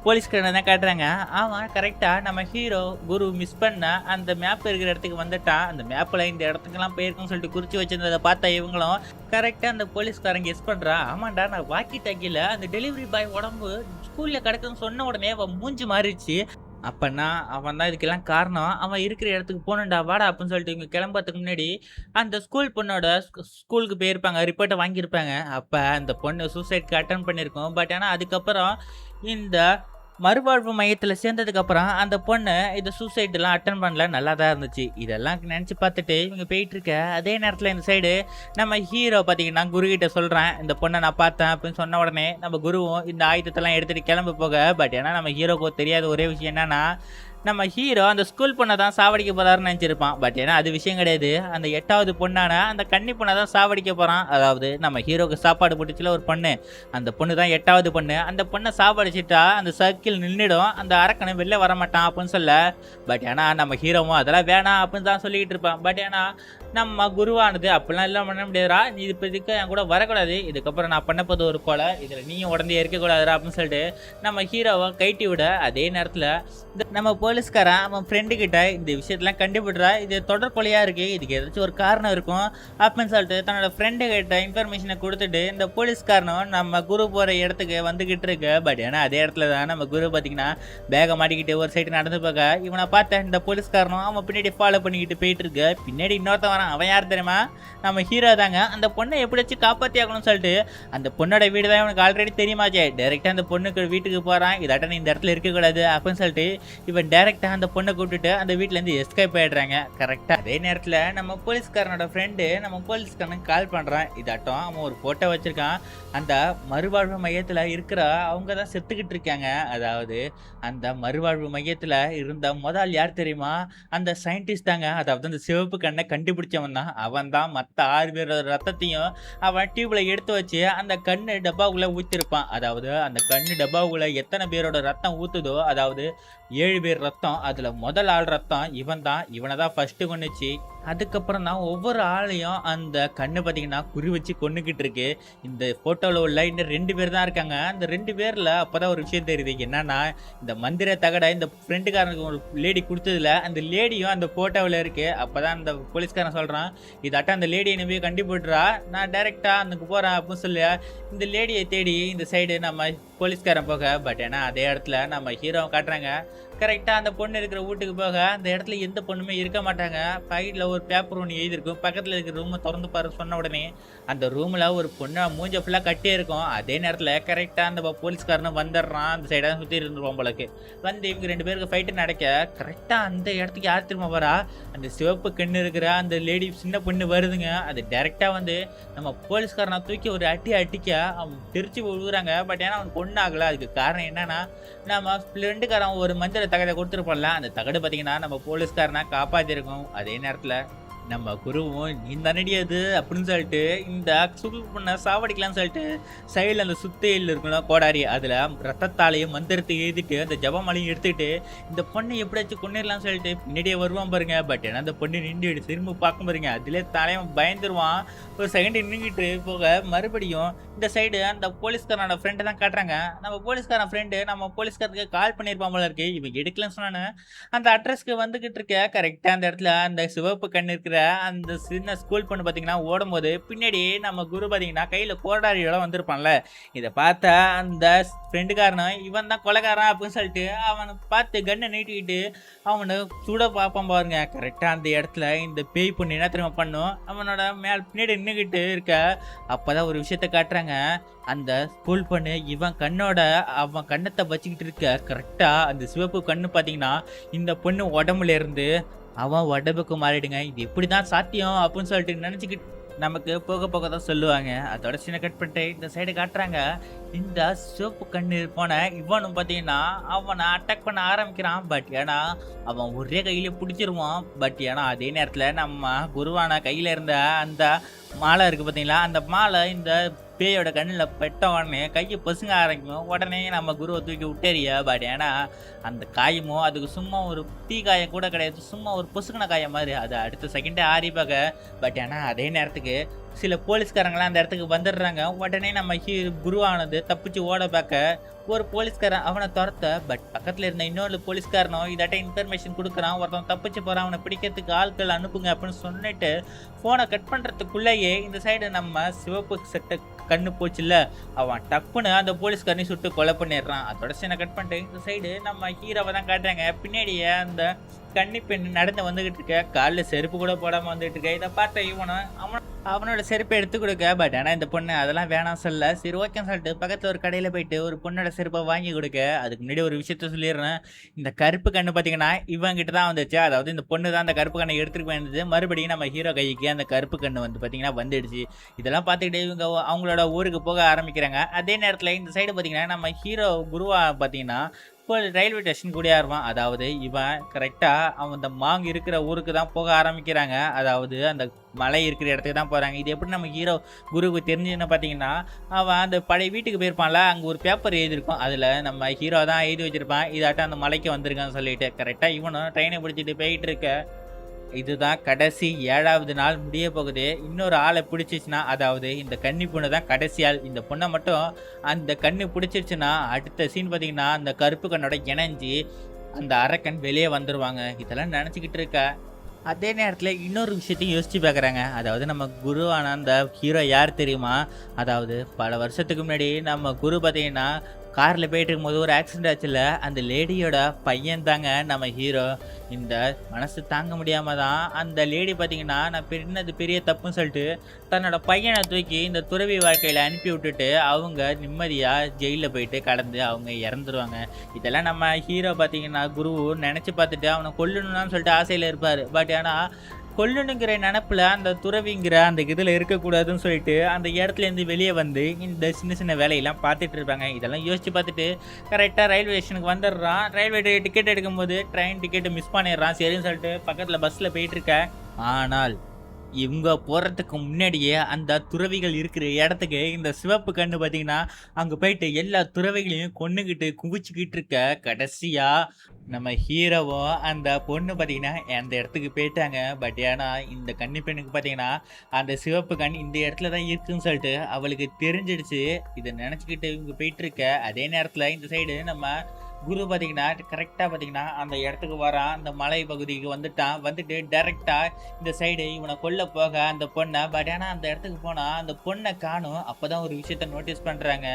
போலீஸ்காரனை தான் காட்டுறாங்க. அவன் கரெக்டாக நம்ம ஹீரோ குரு மிஸ் பண்ண அந்த மேப் இருக்கிற இடத்துக்கு வந்துட்டான். அந்த மேப்பில் இந்த இடத்துக்கெல்லாம் போயிருக்குன்னு சொல்லிட்டு குறித்து வச்சிருந்ததை பார்த்தா இவங்களும் கரெக்டாக அந்த போலீஸ்காரங்க கெஸ் பண்ணுறான். ஆமாண்டா நான் வாக்கி டாக்கியில் அந்த டெலிவரி பாய் உடம்பு ஸ்கூலில் கிடக்குன்னு சொன்ன உடனே அவன் மூஞ்சி மாறிடுச்சு. அப்போனா அவன் தான் இதுக்கெல்லாம் காரணம். அவன் இருக்கிற இடத்துக்கு போகணுண்டா வாடா அப்படின்னு சொல்லிட்டு இவங்க கிளம்புறதுக்கு முன்னாடி அந்த ஸ்கூல் பொண்ணோட ஸ்கூலுக்கு போயிருப்பாங்க, ரிப்போர்ட்டை வாங்கியிருப்பாங்க. அப்போ அந்த பொண்ணு சூசைட்க்கு அட்டன் பண்ணியிருக்கோம். பட் ஆனால் அதுக்கப்புறம் இந்த மறுவாழ்வு மையத்தில் சேர்ந்ததுக்கப்புறம் அந்த பொண்ணு இந்த சூசைடெலாம் அட்டன் பண்ணல, நல்லா தான் இருந்துச்சு. இதெல்லாம் நினச்சி பார்த்துட்டு இவங்க போயிட்டுருக்க. அதே நேரத்தில் இந்த சைடு நம்ம ஹீரோ பார்த்தீங்கன்னா குருக்கிட்ட சொல்கிறேன் இந்த பொண்ணை நான் பார்த்தேன் அப்படின்னு சொன்ன உடனே நம்ம குருவும் இந்த ஆயுதத்தெல்லாம் எடுத்துகிட்டு கிளம்ப போக. பட் ஏன்னா நம்ம ஹீரோக்கு தெரியாத ஒரே விஷயம் என்னன்னா நம்ம ஹீரோ அந்த ஸ்கூல் பொண்ணை தான் சாவடிக்க போறாருன்னு நினைச்சிருப்பான். பட் ஏன்னா அது விஷயம் கிடையாது. அந்த 8வது பொண்ணான அந்த கன்னி பொண்ணை தான் சாவடிக்க போறான். அதாவது நம்ம ஹீரோக்கு சாப்பாடு போட்டுச்சுல ஒரு பொண்ணு, அந்த பொண்ணு தான் 8வது பொண்ணு. அந்த பொண்ணை சாவடிச்சிட்டா அந்த சர்க்கிள் நின்றுடும், அந்த அரக்கனை வெளில வர மாட்டான் அப்படின்னு சொல்ல. பட் ஏன்னா நம்ம ஹீரோவும் அதெல்லாம் வேணாம் அப்படின்னு தான் சொல்லிக்கிட்டு இருப்பான். பட் ஏன்னா நம்ம குருவானது அப்படிலாம் எல்லாம் பண்ண முடியாதுடா, நீ இப்போதைக்கு என் கூட வரக்கூடாது, இதுக்கப்புறம் நான் பண்ண போது ஒரு கொலை, இதில் நீயும் உடனே இருக்கக்கூடாதுடா அப்படின்னு சொல்லிட்டு நம்ம ஹீரோவை கைட்டி விட. அதே நேரத்தில் நம்ம போலீஸ்காரன் அவன் ஃப்ரெண்டு கிட்ட இந்த விஷயத்தெல்லாம் கண்டுபிடுறா, இது தொடர் கொலையாக இருக்குது, இதுக்கு ஏதாச்சும் ஒரு காரணம் இருக்கும் அப்படின்னு சொல்லிட்டு தன்னோட ஃப்ரெண்டு கிட்ட இன்ஃபர்மேஷனை கொடுத்துட்டு இந்த போலீஸ்காரனும் நம்ம குரு போகிற இடத்துக்கு வந்துக்கிட்டு இருக்கு. பட் ஏன்னா அதே இடத்துல தான் நம்ம குரு பார்த்தீங்கன்னா பேகை மாட்டிக்கிட்டு ஒரு சைடு நடந்து பார்க்க இவனை பார்த்த இந்த போலீஸ்காரனும் அவன் பின்னாடி ஃபாலோ பண்ணிக்கிட்டு போயிட்டு இருக்கு. பின்னாடி இன்னொருத்தவன் அவன் யார் தெரியுமா, நம்ம ஹீரோ தாங்க. அந்த பொண்ணை எப்படியாச்சும் காப்பாற்றி ஆகணும்னு சொல்லிட்டு அந்த பொண்ணோட வீடு தான் இவனுக்கு ஆல்ரெடி தெரியுமாச்சே, டைரெக்டாக அந்த பொண்ணுக்கு வீட்டுக்கு போகிறான். இதாட்ட இந்த இடத்துல இருக்கக்கூடாது அப்படின்னு சொல்லிட்டு இவன் டைரெக்டாக அந்த பொண்ணை கூப்பிட்டுட்டு அந்த வீட்டிலேருந்து எஸ்கேப் ஆகிடுறாங்க. கரெக்டாக அதே நேரத்தில் நம்ம போலீஸ்காரனோட ஃப்ரெண்டு நம்ம போலீஸ்காரனுக்கு கால் பண்ணுறான். இதாட்டம் அவன் ஒரு ஃபோட்டோ வச்சுருக்கான். அந்த மறுவாழ்வு மையத்தில் இருக்கிற அவங்க தான் செத்துக்கிட்டு இருக்காங்க. அதாவது அந்த மறுவாழ்வு மையத்தில் இருந்த முதல் யார் தெரியுமா, அந்த சயின்டிஸ்ட் தாங்க. அதாவது அந்த சிவப்பு கண்ணை கண்டுபிடிச்சவன் தான். அவன் தான் மற்ற 6 பேரோட ரத்தத்தையும் அவன் டியூப்ல எடுத்து வச்சு அந்த கண்ணு டப்பாவுக்குள்ள ஊற்றிருப்பான். அதாவது அந்த கண்ணு டப்பாவுக்குள்ள எத்தனை பேரோட ரத்தம் ஊற்றுதோ, அதாவது 7 பேர் ரத்தம், அதில் முதல் ஆள் ரத்தம் இவன் தான். இவனை தான் ஃபர்ஸ்ட்டு கொண்டுச்சு. அதுக்கப்புறம் தான் ஒவ்வொரு ஆளையும் அந்த கண்ணு பார்த்தீங்கன்னா குறி வச்சு கொண்டுக்கிட்டு இருக்கு. இந்த ஃபோட்டோவில் உள்ள இன்னும் 2 பேர் தான் இருக்காங்க. அந்த 2 பேரில் அப்போ தான் ஒரு விஷயம் தெரியுது. என்னன்னா இந்த மந்திர தகடை இந்த ஃப்ரெண்டுக்காரனுக்கு ஒரு லேடி கொடுத்ததுல அந்த லேடியும் அந்த ஃபோட்டோவில் இருக்கு. அப்போ தான் அந்த போலீஸ்காரன் சொல்கிறான், இதாட்டம் அந்த லேடியை நம்பி கண்டுபிடுறா, நான் டைரெக்டாக அங்கே போகிறேன் அப்படின்னு சொல்லி இந்த லேடியை தேடி இந்த சைடு நம்ம போலீஸ்காரன் போக. பட் ஏன்னா அதே இடத்துல நம்ம ஹீரோவை காட்டுறாங்க. கரெக்டாக அந்த பொண்ணு இருக்கிற வீட்டுக்கு போக அந்த இடத்துல எந்த பொண்ணுமே இருக்க மாட்டாங்க. சைடில் ஒரு பேப்பர் ஒன்று எழுதியிருக்கும். பக்கத்தில் இருக்கிற ரூமை திறந்து பாரு சொன்ன உடனே அந்த ரூமில் ஒரு பொண்ணை மூஞ்ச ஃபுல்லாக கட்டியே இருக்கும். அதே நேரத்தில் கரெக்டாக அந்த போலீஸ்காரனை வந்துடுறான். அந்த சைடாக சுற்றி இருந்துருவோம் போலக்கு வந்து இவங்க 2 பேருக்கு ஃபைட்டு நடக்க. கரெக்டாக அந்த இடத்துக்கு யார் திரும்ப வரா, அந்த சிவப்பு கண்ணு இருக்கிற அந்த லேடி சின்ன பொண்ணு வருதுங்க. அது டைரெக்டாக வந்து நம்ம போலீஸ்காரனை தூக்கி ஒரு அடிக்க அவன் தெரிச்சு விழுகுறாங்க. பட் ஏன்னா அவன் பொண்ணு ஆகலை. அதுக்கு காரணம் என்னன்னா நம்ம ஃப்ரெண்டுக்காரன் ஒரு மஞ்சள் தகடை கொடுத்துருப்போம்ல, அந்த தகடு பார்த்தீங்கன்னா நம்ம போலீஸ்காரனை காப்பாற்றிருக்கோம். அதே நேரத்தில் நம்ம குருவும் நீ தானடியாது அப்படின்னு சொல்லிட்டு இந்த சுகு பண்ண சாவடிக்கலாம்னு சொல்லிட்டு சைடில் அந்த சுத்தையில் இருக்கணும் கோடாரி, அதில் ரத்தத்தாலையும் மந்திரத்தை எழுதிட்டு அந்த ஜபமாலையும் எடுத்துக்கிட்டு இந்த பொண்ணை எப்படியாச்சும் கொண்டுடலாம்னு சொல்லிட்டு பின்னாடியே வருவான் பாருங்க. பட் ஏன்னா அந்த பொண்ணு நின்று திரும்ப பார்க்க பாருங்க, அதிலே தலைவன் பயந்துருவான். ஒரு செகண்ட் நின்றுக்கிட்டு போக மறுபடியும் இந்த சைடு அந்த போலீஸ்காரனோட ஃப்ரெண்டை தான் காட்டுறாங்க. நம்ம போலீஸ்காரன் ஃப்ரெண்டு நம்ம போலீஸ்காரத்துக்கு கால் பண்ணியிருப்பான் போல இருக்கு. இவங்க எடுக்கலன்னு சொன்னானு அந்த அட்ரஸ்க்கு வந்துகிட்டு இருக்க. கரெக்டாக அந்த இடத்துல அந்த சிவப்பு கண் இருக்கிற அந்த சின்ன ஸ்கூல் பொண்ணு பார்த்தீங்கன்னா ஓடும்போது பின்னாடி நம்ம குரு பார்த்தீங்கன்னா கையில் கோடாரியோட வந்திருப்பான்ல. இதை பார்த்தா அந்த ஃப்ரெண்டுக்காரனும் இவன் தான் கொலைகாரன் அப்படின்னு சொல்லிட்டு அவனை பார்த்து கண்ணை நீட்டிக்கிட்டு அவனை சுட பார்ப்பான் பாருங்க. கரெக்டாக அந்த இடத்துல இந்த பேய் பொண்ணு என்ன திரும்ப பண்ணும், அவனோட மேல் பின்னாடி நின்றுக்கிட்டு இருக்க. அப்போதான் ஒரு விஷயத்த காட்டுறாங்க. அந்த ஸ்கூல் பொண்ணு இவன் அவன் கண்ணத்தை வச்சுக்கிட்டு இருக்க. கரெக்டாக அந்த சிவப்பு கண்ணு பார்த்தீங்கன்னா இந்த பொண்ணு உடம்புல இருந்து அவன் உடம்புக்கு மாறிடுங்க. இது எப்படி தான் சாத்தியம் அப்படின்னு சொல்லிட்டு நினச்சிக்கிட்டு நமக்கு போக போக தான் சொல்லுவாங்க. அதோட சின்ன கட் பண்ணிட்டு இந்த சைடு காட்டுறாங்க. இந்த சிவப்பு கண்ணு போன இவனும் பார்த்தீங்கன்னா அவனை அட்டாக் பண்ண ஆரம்பிக்கிறான். பட் ஏன்னா அவன் ஒரே கையில பிடிச்சிருவான். பட் ஏன்னா அதே நேரத்தில் நம்ம குருவான கையில் இருந்த அந்த மாலை இருக்குது பார்த்தீங்களா, அந்த மாலை இந்த பேயோட கண்ணில் பெட்ட உடனே கையை பசுங்க ஆரம்பிக்கும். உடனே நம்ம குருவை தூக்கி விட்டேறியா. பட் ஏன்னா அந்த காயமும் அதுக்கு சும்மா ஒரு தீ காயம் கூட கிடையாது, சும்மா ஒரு பொசுக்கின காயம் மாதிரி. அது அடுத்த செகண்டே ஆறிப்பாங்க. பட் ஏன்னா அதே நேரத்துக்கு சில போலீஸ்காரங்களாம் அந்த இடத்துக்கு வந்துடுறாங்க. உடனே நம்ம குருவானது தப்பிச்சு ஓட பார்க்க ஒரு போலீஸ்காரன் அவனை துரத்த. பட் பக்கத்தில் இருந்த இன்னொரு போலீஸ்காரனும் இதாட்ட இன்ஃபர்மேஷன் கொடுக்குறான், ஒருத்தன் தப்பிச்சு போகிறான், அவனை பிடிக்கிறதுக்கு ஆட்கள் அனுப்புங்க அப்படின்னு சொல்லிட்டு ஃபோனை கட் பண்ணுறதுக்குள்ளேயே இந்த சைடு நம்ம சிவப்பு சட்டை கண்ணு போச்சுல்ல, அவன் டப்புன்னு அந்த போலீஸ்காரனையும் சுட்டு கொலை பண்ணிடுறான். அதோட சீனை கட் பண்ணிட்டு இந்த சைடு நம்ம ஹீரோவை தான் காட்டுறாங்க. பின்னாடியே அந்த கன்னி பெண் நடந்து வந்துகிட்டு இருக்க, காலில் செருப்பு கூட போடாமல் வந்துட்டு இருக்க. இதை பார்த்த அவனோட செருப்பை எடுத்து கொடுக்க. பட் ஆனால் இந்த பொண்ணு அதெல்லாம் வேணாம் சொல்ல. சரி ஓகேன்னு சொல்லிட்டு பக்கத்தில் ஒரு கடையில் போயிட்டு ஒரு பொண்ணோட செருப்பை வாங்கி கொடுக்க. அதுக்கு முன்னாடி ஒரு விஷயத்த சொல்லிடுறேன். இந்த கருப்பு கண்ணு பார்த்தீங்கன்னா இவங்கிட்ட தான் வந்துச்சு. அதாவது இந்த பொண்ணு தான் அந்த கருப்பு கண்ணை எடுத்துட்டு போயிருந்தது. மறுபடியும் நம்ம ஹீரோ கைக்கு அந்த கருப்பு கண்ணு வந்து பார்த்தீங்கன்னா வந்துடுச்சு. இதெல்லாம் பார்த்துக்கிட்டு இவங்க அவங்களோட ஊருக்கு போக ஆரம்பிக்கிறாங்க. அதே நேரத்தில் இந்த சைடு பார்த்தீங்கன்னா நம்ம ஹீரோ குருவா பார்த்தீங்கன்னா இப்போ ரயில்வே ஸ்டேஷன் கூடயா இருப்பான். அதாவது இவன் கரெக்ட்டா அவன் அந்த மாங் இருக்கிற ஊருக்கு தான் போக ஆரம்பிக்கிறாங்க. அதாவது அந்த மலை இருக்கிற இடத்துக்கு தான் போறாங்க. இது எப்படி நம்ம ஹீரோ குருவுக்கு தெரிஞ்சுதுன்னு பார்த்தீங்கன்னா, அவன் அந்த பழைய வீட்டுக்கு போயிருப்பான்ல, அங்க ஒரு பேப்பர் எழுதியிருக்கும். அதுல நம்ம ஹீரோ தான் எழுதி வச்சிருப்பான். இதாட்டம் அந்த மலைக்கு வந்திருக்கான்னு சொல்லிட்டு. கரெக்ட்டா இவனும் ட்ரெயின பிடிச்சிட்டு போயிட்டு இருக்க. இதுதான் கடைசி 7வது நாள் முடிய போகுது. இன்னொரு ஆள பிடிச்சிச்சுன்னா, அதாவது இந்த கன்னி பொண்ணு தான் கடைசி ஆள். இந்த பொண்ண மட்டும் அந்த கண்ணு பிடிச்சிருச்சுன்னா, அடுத்த சீன் பார்த்தீங்கன்னா, அந்த கருப்பு கண்ணோட இணைஞ்சு, அந்த அரக்கன் வெளிய வந்துருவாங்க. இதெல்லாம் நெனச்சுக்கிட்டு இருக்க. அதே நேரத்துல இன்னொரு விஷயத்தையும் யோசிச்சு பார்க்குறாங்க. அதாவது நம்ம குருவான அந்த ஹீரோ யார் தெரியுமா? அதாவது பல வருஷத்துக்கு முன்னாடி நம்ம குரு பார்த்தீங்கன்னா, கார்ல போயிட்டு இருக்கும்போது ஒரு ஆக்சிடென்ட் ஆச்சுல்ல, அந்த லேடியோட பையன் தாங்க நம்ம ஹீரோ. இந்த மனசு தாங்க முடியாம தான் அந்த லேடி பார்த்தீங்கன்னா, நான் பண்ணது பெரிய தப்புன்னு சொல்லிட்டு, தன்னோட பையன தூக்கி இந்த துறவி வாழ்க்கையில அனுப்பி விட்டுட்டு, அவங்க நிம்மதியா ஜெயில்ல போயிட்டு கடந்து அவங்க இறந்துருவாங்க. இதெல்லாம் நம்ம ஹீரோ பார்த்தீங்கன்னா, குரு நெனச்சு பார்த்துட்டு அவன கொல்லணும்னு சொல்லிட்டு ஆசையில இருப்பாரு. பட் ஆனா கொல்லணுங்கிற நெனப்புல அந்த துறவிங்கிற அந்த இதுல இருக்கக்கூடாதுன்னு சொல்லிட்டு, அந்த இடத்துலேருந்து வெளிய வந்து இந்த சின்ன சின்ன வேலையெல்லாம் பார்த்துட்டு இருப்பாங்க. இதெல்லாம் யோசிச்சு பார்த்துட்டு கரெக்ட்டா ரயில்வே ஸ்டேஷனுக்கு வந்துடுறான். ரயில்வே டிக்கெட் எடுக்கும்போது ட்ரெயின் டிக்கெட் மிஸ் பண்ணிடுறான். சரின்னு சொல்லிட்டு பக்கத்துல பஸ்ல போயிட்டு இருக்க. ஆனால் இவங்க போறதுக்கு முன்னாடியே அந்த துறவிகள் இருக்கிற இடத்துக்கு இந்த சிவப்பு கண்ணு பார்த்தீங்கன்னா, அங்க போயிட்டு எல்லா துறவிகளையும் கொன்னுகிட்டு குவிச்சுக்கிட்டு இருக்க. கடைசியா நம்ம ஹீரோவும் அந்த பொண்ணு பார்த்தீங்கன்னா, அந்த இடத்துக்கு போயிட்டாங்க. பட் ஆனா இந்த கன்னி பெண்ணுக்கு பார்த்தீங்கன்னா, அந்த சிவப்பு கண் இந்த இடத்துல தான் இருக்குன்னு சொல்லிட்டு அவளுக்கு தெரிஞ்சிடுச்சு. இத நெனச்சுக்கிட்டு இவங்க போயிட்டு இருக்க. அதே நேரத்துல இந்த சைடு நம்ம குரு பார்த்தீங்கன்னா, கரெக்ட்டா பார்த்தீங்கன்னா, அந்த இடத்துக்கு வரான். அந்த மலை பகுதிக்கு வந்துட்டான். வந்துட்டு டைரக்ட்டா இந்த சைடு இவன கொல்ல போக அந்த பொண்ண. பட் ஆனா அந்த இடத்துக்கு போனா அந்த பொண்ண காணோம். அப்பதான் ஒரு விஷயத்த நோட்டீஸ் பண்றாங்க.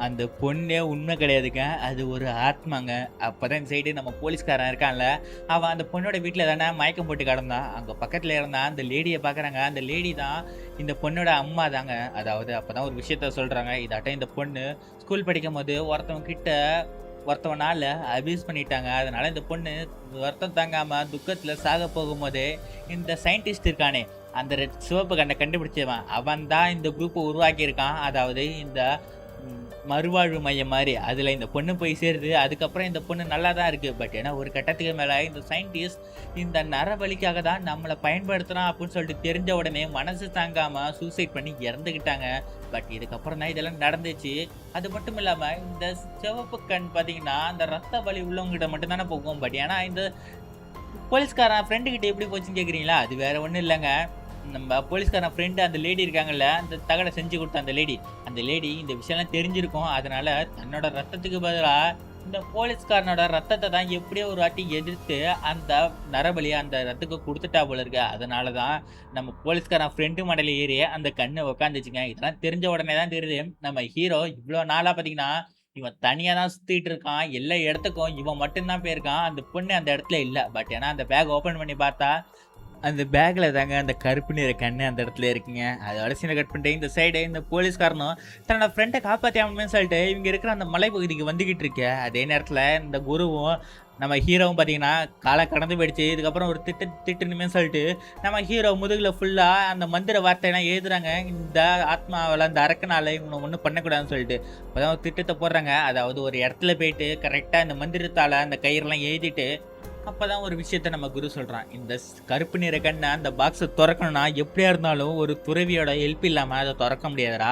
அந்த பொண்ணே உண்மை கிடையாதுங்க. அது ஒரு ஆத்மாங்க. அப்பதான் இந்த சைடு நம்ம போலீஸ்காரன் இருக்கான்ல, அவன் அந்த பொண்ணோட வீட்ல தானே மயக்கம் போட்டு கிடந்தான். அங்க பக்கத்துல இருந்தா அந்த லேடிய பார்க்குறாங்க. அந்த லேடி தான் இந்த பொண்ணோட அம்மா தாங்க. அதாவது அப்பதான் ஒரு விஷயத்த சொல்றாங்க. இதாட்டம் இந்த பொண்ணு ஸ்கூல் படிக்கும்போது ஒருத்தவன் கிட்ட ஒருத்தவனால அபியூஸ் பண்ணிட்டாங்க. அதனால இந்த பொண்ணு வருத்தம் தாங்காம துக்கத்துல சாக போகும்போதே, இந்த சயின்டிஸ்ட் இருக்கானே, அந்த சிவப்பு கண்ணை கண்டுபிடிச்சவன், அவன் தான் இந்த குரூப்பை உருவாக்கியிருக்கான். அதாவது இந்த மறுவாழ்வு மையம் மாரி. அதுல இந்த பொண்ணு போய் சேருது. அதுக்கப்புறம் இந்த பொண்ணு நல்லா தான் இருக்கு. பட் ஏன்னா ஒரு கட்டத்துக்கு மேல இந்த சயின்டிஸ்ட் இந்த நரபலிக்காக தான் நம்மள பயன்படுத்துறான் அப்படின்னு சொல்லிட்டு தெரிஞ்ச உடனே மனசு தாங்காம சூசைட் பண்ணி இறந்துக்கிட்டாங்க. பட் இதுக்கப்புறம் தான் இதெல்லாம் நடந்துச்சு. அது மட்டும் இல்லாம இந்த சிவப்பு கண் பார்த்தீங்கன்னா, அந்த ரத்த வலி உள்ளவங்ககிட்ட மட்டும் தானே போகும். பட் ஏன்னா இந்த போலீஸ்காரன் ஃப்ரெண்டு கிட்ட எப்படி போச்சுன்னு கேட்குறீங்களா? அது வேற ஒண்ணும் இல்லங்க. நம்ம போலீஸ்காரன் ஃப்ரெண்டு அந்த லேடி இருக்காங்கல்ல, அந்த தகட செஞ்சு குடுத்த அந்த லேடி இந்த விஷயம்லாம் தெரிஞ்சிருக்கும். அதனால தன்னோட ரத்தத்துக்கு பதிலா இந்த போலீஸ்காரனோட ரத்தத்த தான் எப்படியோ ஒரு வாட்டி எதிர்த்து அந்த நரபலிய அந்த ரத்துக்கு குடுத்துட்டா போல இருக்கு. அதனால தான் நம்ம போலீஸ்காரன் ஃப்ரெண்டு மண்டையில ஏறி அந்த கண்ணு உக்காந்துச்சுங்க. இதெல்லாம் தெரிஞ்ச உடனே தான் தெரியுது, நம்ம ஹீரோ இவ்ளோ நாளா பார்த்தீங்கன்னா, இவன் தனியா தான் சுத்திட்டு இருக்கான். எல்லா இடத்துக்கும் இவன் மட்டும் தான் போயிருக்கான். அந்த பொண்ணு அந்த இடத்துல இல்ல. பட் ஏன்னா அந்த பேக் ஓப்பன் பண்ணி பார்த்தா, அந்த பேக்ல தாங்க அந்த கருப்பு நிற கண்ணு அந்த இடத்துல இருக்குங்க. அதோட சீனை கட் பண்ணிட்டு இந்த சைடு இந்த போலீஸ்காரனும் தன்னோட ஃப்ரெண்டை காப்பாற்றி ஆகணும்னு சொல்லிட்டு இவங்க இருக்கிற அந்த மலைப்பகுதிக்கு வந்துகிட்டு இருக்க. அதே நேரத்தில் இந்த குருவும் நம்ம ஹீரோவும் பார்த்தீங்கன்னா காலை கடந்து போயிடுச்சு. இதுக்கப்புறம் ஒரு திட்டுனுமே சொல்லிட்டு நம்ம ஹீரோ முதுகில் ஃபுல்லாக அந்த மந்திர வார்த்தையெல்லாம் எழுதுறாங்க. இந்த ஆத்மாவில் அந்த அரக்கனால இவனை ஒன்றும் பண்ணக்கூடாதுன்னு சொல்லிட்டு அப்போதான் ஒரு திட்டத்தை போடுறாங்க. அதாவது ஒரு இடத்துல போயிட்டு கரெக்டாக இந்த மந்திரத்தால் அந்த கயிறெல்லாம் எழுதிட்டு அப்பதான் ஒரு விஷயத்த நம்ம குரு சொல்றான். இந்த கருப்பு நிற கண்ணை அந்த பாக்ஸை திறக்கணும்னா எப்படியா இருந்தாலும் ஒரு துறவியோட ஹெல்ப் இல்லாம அதை திறக்க முடியாதுடா.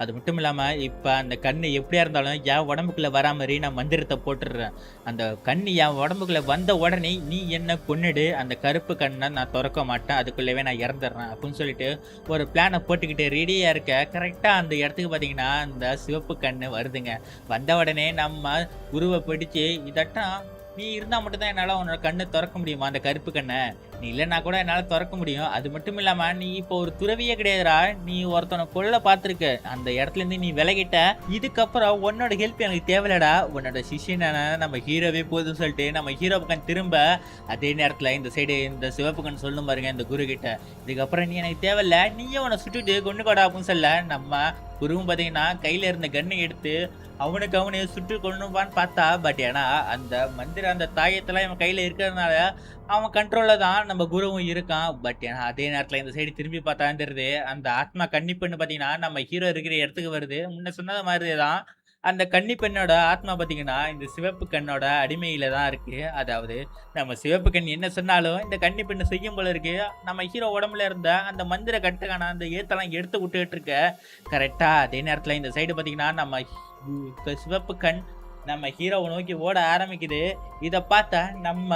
அது மட்டும் இல்லாம இப்ப அந்த கண்ணு எப்படியா இருந்தாலும் என் உடம்புக்குள்ள வரா மாதிரி நான் மந்திரத்தை போட்டுடுறேன். அந்த கண்ணு என் உடம்புக்குள்ள வந்த உடனே நீ என்ன கொன்னுடு, அந்த கருப்பு கண்ணை நான் திறக்க மாட்டேன், அதுக்குள்ளவே நான் இறந்துடுறேன் அப்படின்னு சொல்லிட்டு ஒரு பிளானை போட்டுக்கிட்டு ரெடியா இருக்க. கரெக்டா அந்த இடத்துக்கு பாத்தீங்கன்னா அந்த சிவப்பு கண்ணு வருதுங்க. வந்த உடனே நம்ம குருவை பிடிச்சு இதட்டம் நீ இருந்தா மட்டும் தான் என்னால உன்னோட கண்ணை திறக்க முடியுமா, அந்த கருப்பு கண்ணை நீ இல்லைன்னா கூட என்னால திறக்க முடியும். அது மட்டும் இல்லாம நீ இப்போ ஒரு துறவியே கிடையாதுடா, நீ ஒருத்தனை கொல்ல பார்த்துருக்க, அந்த இடத்துல இருந்து நீ விலகிட்ட, இதுக்கப்புறம் உன்னோட ஹெல்ப் எனக்கு தேவையில்லடா, உன்னோட சிஷியனான நம்ம ஹீரோவே போதும்னு சொல்லிட்டு நம்ம ஹீரோ பக்கம் திரும்ப. அதே நேரத்துல இந்த சைடு இந்த சிவப்பு கண் சொல்லும் பாருங்க இந்த குரு கிட்ட, இதுக்கப்புறம் நீ எனக்கு தேவையில்ல, நீயே உன்னை சுட்டுட்டு கொண்டு கொடா அப்படின்னு சொல்ல. நம்ம குருவும் பார்த்தீங்கன்னா கையில இருந்த கண்ணை எடுத்து அவனுக்கு அவனே சுட்டு கொள்ளுவான்னு பார்த்தா. பட் ஏன்னா அந்த மந்திர அந்த தாயத்தெல்லாம் இவன் கையில இருக்கிறதுனால அவன் கண்ட்ரோல்ல தான் நம்ம குருவும் இருக்கான். பட் ஏன்னா அதே நேரத்துல இந்த சைடு திரும்பி பார்த்தா தெரியுது அந்த ஆத்மா கன்னிப்புன்னு பார்த்தீங்கன்னா நம்ம ஹீரோ இருக்கிற இடத்துக்கு வருது. முன்ன சொன்னது மாதிரி தான் அந்த கன்னி பெண்ணோட ஆத்மா பார்த்தீங்கன்னா, இந்த சிவப்பு கண்ணோட அடிமையில தான் இருக்கு. அதாவது நம்ம சிவப்பு கண் என்ன சொன்னாலும், இந்த கன்னி பெண்ணு செய்யும் போல இருக்கு. நம்ம ஹீரோ உடம்புல இருந்த அந்த மந்திர கட்டுக்கான அந்த ஏத்தெல்லாம் எடுத்து விட்டுட்டு இருக்க. கரெக்ட்டா அதே நேரத்தில இந்த சைடு பார்த்தீங்கன்னா, நம்ம சிவப்பு கண் நம்ம ஹீரோவ நோக்கி ஓட ஆரம்பிக்குது. இத பார்த்தா நம்ம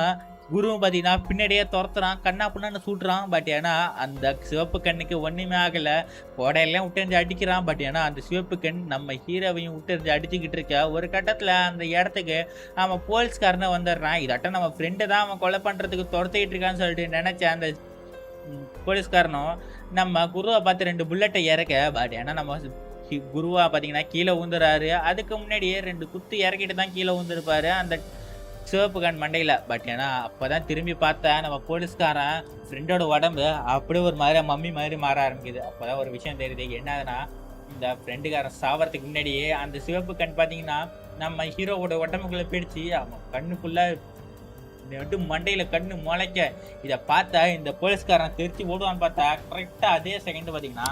குருவும் பார்த்தீங்கன்னா, பின்னாடியே தொரத்துறான். கன்னா பின்னான்னு சுடுறான். பட் ஏன்னா, அந்த சிவப்பு கண்ணுக்கு ஒண்ணுமே ஆகல. கோடையெல்லாம் விட்டெறிஞ்சு அடிக்கிறான். பட் ஏன்னா, அந்த சிவப்பு கண் நம்ம ஹீரோவையும் விட்டெறிஞ்சு அடிச்சுக்கிட்டு இருக்க. ஒரு கட்டத்தில அந்த இடத்துக்கு அவன் போலீஸ்காரனும் வந்துடுறான். இதாட்டம் நம்ம ஃப்ரெண்டு தான் அவன் கொலை பண்றதுக்கு தொரத்திக்கிட்டு இருக்கான்னு சொல்லிட்டு நெனச்ச அந்த போலீஸ்காரனும் நம்ம குருவ பார்த்து 2 புல்லட்ட இறக்க. பட் ஏன்னா, நம்ம குருவா பார்த்தீங்கன்னா, கீழ விழுந்துறாரு. அதுக்கு முன்னாடியே 2 குத்து இறக்கிட்டு தான் கீழ விழுந்திருப்பாரு. அந்த சிவப்பு கண் மண்டையில. பட் ஏன்னா, அப்பதான் திரும்பி பார்த்தா நம்ம போலீஸ்காரன் ஃப்ரெண்டோட உடம்பு அப்படியே ஒரு மாரி மம்மி மாரி மாற ஆரம்பிக்குது. அப்பதான் ஒரு விஷயம் தெரியுது. என்னதுன்னா, இந்த ஃப்ரெண்டுக்காரன் சாவறதுக்கு முன்னாடியே அந்த சிவப்பு கண் பார்த்தீங்கன்னா, நம்ம ஹீரோவோட உடம்புக்குள்ள போயிடுச்சு. அவன் கண்ணு ஃபுல்லா மண்டையில கண்ணு முளைக்க. இத பார்த்தா இந்த போலீஸ்காரன் தெரிச்சு ஓடுவான்னு பார்த்தா, கரெக்ட்டா அதே செகண்ட் பார்த்தீங்கன்னா,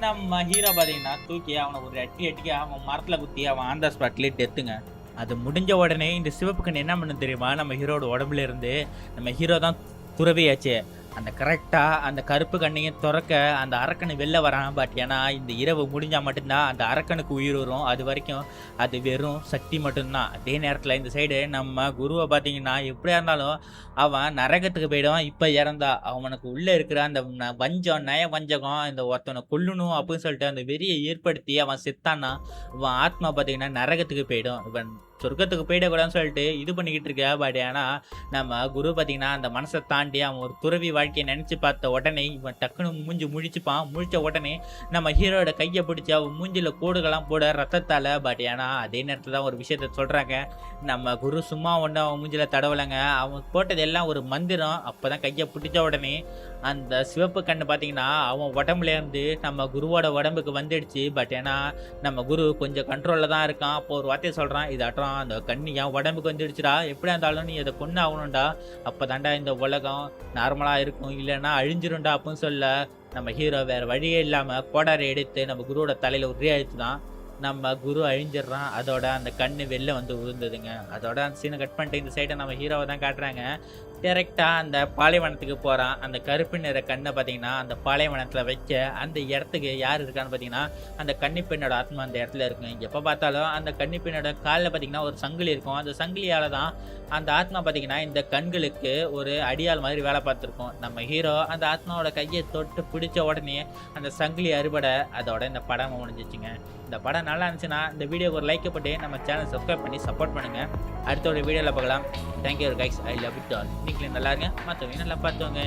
நம்ம ஹீரோ பார்த்தீங்கன்னா, தூக்கி அவன ஒரு அடிக்க அவன் மரத்துல குத்தி அவன் ஆன் த ஸ்பாட்லயே டெத்துங்க. அது முடிஞ்ச உடனே இந்த சிவப்பு கண்ணு என்ன பண்ணும் தெரியுமா? நம்ம ஹீரோட உடம்புல இருந்து நம்ம ஹீரோ தான் துறவியாச்சே. அந்த கரெக்ட்டா அந்த கருப்பு கண்ணையும் தொறக்க அந்த அரக்கன் வெளில வரான். பட் ஏன்னா, இந்த இரவு முடிஞ்சா மட்டும்தான் அந்த அரக்கனுக்கு உயிர் வரும். அது வரைக்கும் அது வெறும் சக்தி மட்டும்தான். அதே நேரத்தில இந்த சைடு நம்ம குருவ பார்த்தீங்கன்னா, எப்படியா இருந்தாலும் அவன் நரகத்துக்கு போயிடுவான். இப்ப இறந்தா அவனுக்கு உள்ள இருக்கிற அந்த வஞ்சம், நயவஞ்சகம் இந்த ஒருத்தனை கொல்லணும் அப்படின்னு சொல்லிட்டு அந்த வெறிய ஏற்படுத்தி அவன் செத்தான்னா, அவன் ஆத்மா பார்த்தீங்கன்னா நரகத்துக்கு போயிடும். இவன் சொர்க்கத்துக்கு போயிடக்கூடாதுன்னு சொல்லிட்டு இது பண்ணிக்கிட்டு இருக்க. பட் ஆனா, நம்ம குரு பார்த்தீங்கன்னா, அந்த மனச தாண்டி அவன் ஒரு துறவி வாழ்க்கைய நெனச்சு பார்த்த உடனே இவன் டக்குனு மூஞ்சி முழிச்சுப்பான். முழிச்ச உடனே நம்ம ஹீரோவோட கைய பிடிச்சு அவன் மூஞ்சில கோடுகள்லாம் போட ரத்தத்தால. பட் ஏன்னா, அதே நேரத்துல தான் ஒரு விஷயத்த சொல்றாங்க. நம்ம குரு சும்மா ஒண்ணும் அவன் மூஞ்சில தடவலங்க. அவன் போட்டது எல்லாம் ஒரு மந்திரம். அப்பதான் கைய பிடிச்ச உடனே அந்த சிவப்பு கண்ணு பார்த்தீங்கன்னா, அவன் உடம்புல இருந்து நம்ம குருவோட உடம்புக்கு வந்துடுச்சு. பட் ஏன்னா, நம்ம குரு கொஞ்சம் கண்ட்ரோல்ல தான் இருக்கான். அப்போ ஒரு வார்த்தைய சொல்றான். இதாட்டம் அந்த கண்ணு என் உடம்புக்கு வந்துடுச்சுடா. எப்படியா இருந்தாலும் நீ அத கொன்னு ஆகணும்டா. அப்பதான்டா இந்த உலகம் நார்மலா இருக்கும். இல்லன்னா அழிஞ்சிரும்டா அப்படின்னு சொல்ல, நம்ம ஹீரோ வேற வழியே இல்லாம கோடாரி எடுத்து நம்ம குருவோட தலையில ஒரே அழுத்து தான். நம்ம குரு அழிஞ்சிடுறான். அதோட அந்த கண்ணு வெளில வந்து விழுந்ததுங்க. அதோட அந்த சீனை கட் பண்ணிட்டு இந்த சைட நம்ம ஹீரோவ தான் காட்டுறாங்க. டைரக்ட்டா அந்த பாலைவனத்துக்கு போறான். அந்த கருப்பு நிற கண்ண பார்த்தீங்கன்னா, அந்த பாலைவனத்தில வைக்க அந்த இடத்துக்கு யார் இருக்கான்னு பார்த்தீங்கன்னா, அந்த கன்னி பெண்ணோட ஆத்மா அந்த இடத்துல இருக்கும். எப்ப பார்த்தாலும் அந்த கன்னி பெண்ணோட கால்ல பார்த்தீங்கன்னா, ஒரு சங்கிலி இருக்கும். அந்த சங்கிலியால தான் அந்த ஆத்மா பார்த்தீங்கன்னா, இந்த கண்களுக்கு ஒரு அடியாள் மாதிரி வேலை பார்த்துருக்கும். நம்ம ஹீரோ அந்த ஆத்மாவோட கைய தொட்டு பிடிச்ச உடனே அந்த சங்கிலி அறுபட. அதோட இந்த படம் முடிஞ்சிச்சுங்க. இந்த படம் நல்லா இருந்துச்சுன்னா, இந்த வீடியோக்கு ஒரு லைக் போட்டு நம்ம சேனல் சப்ஸ்கிரைப் பண்ணி சப்போர்ட் பண்ணுங்க. அடுத்த ஒரு வீடியோல பார்க்கலாம். Thank you guys. I love it all. நீங்களும் நல்லா இருங்க. மத்தவங்க நல்லா பார்த்துக்கோங்க.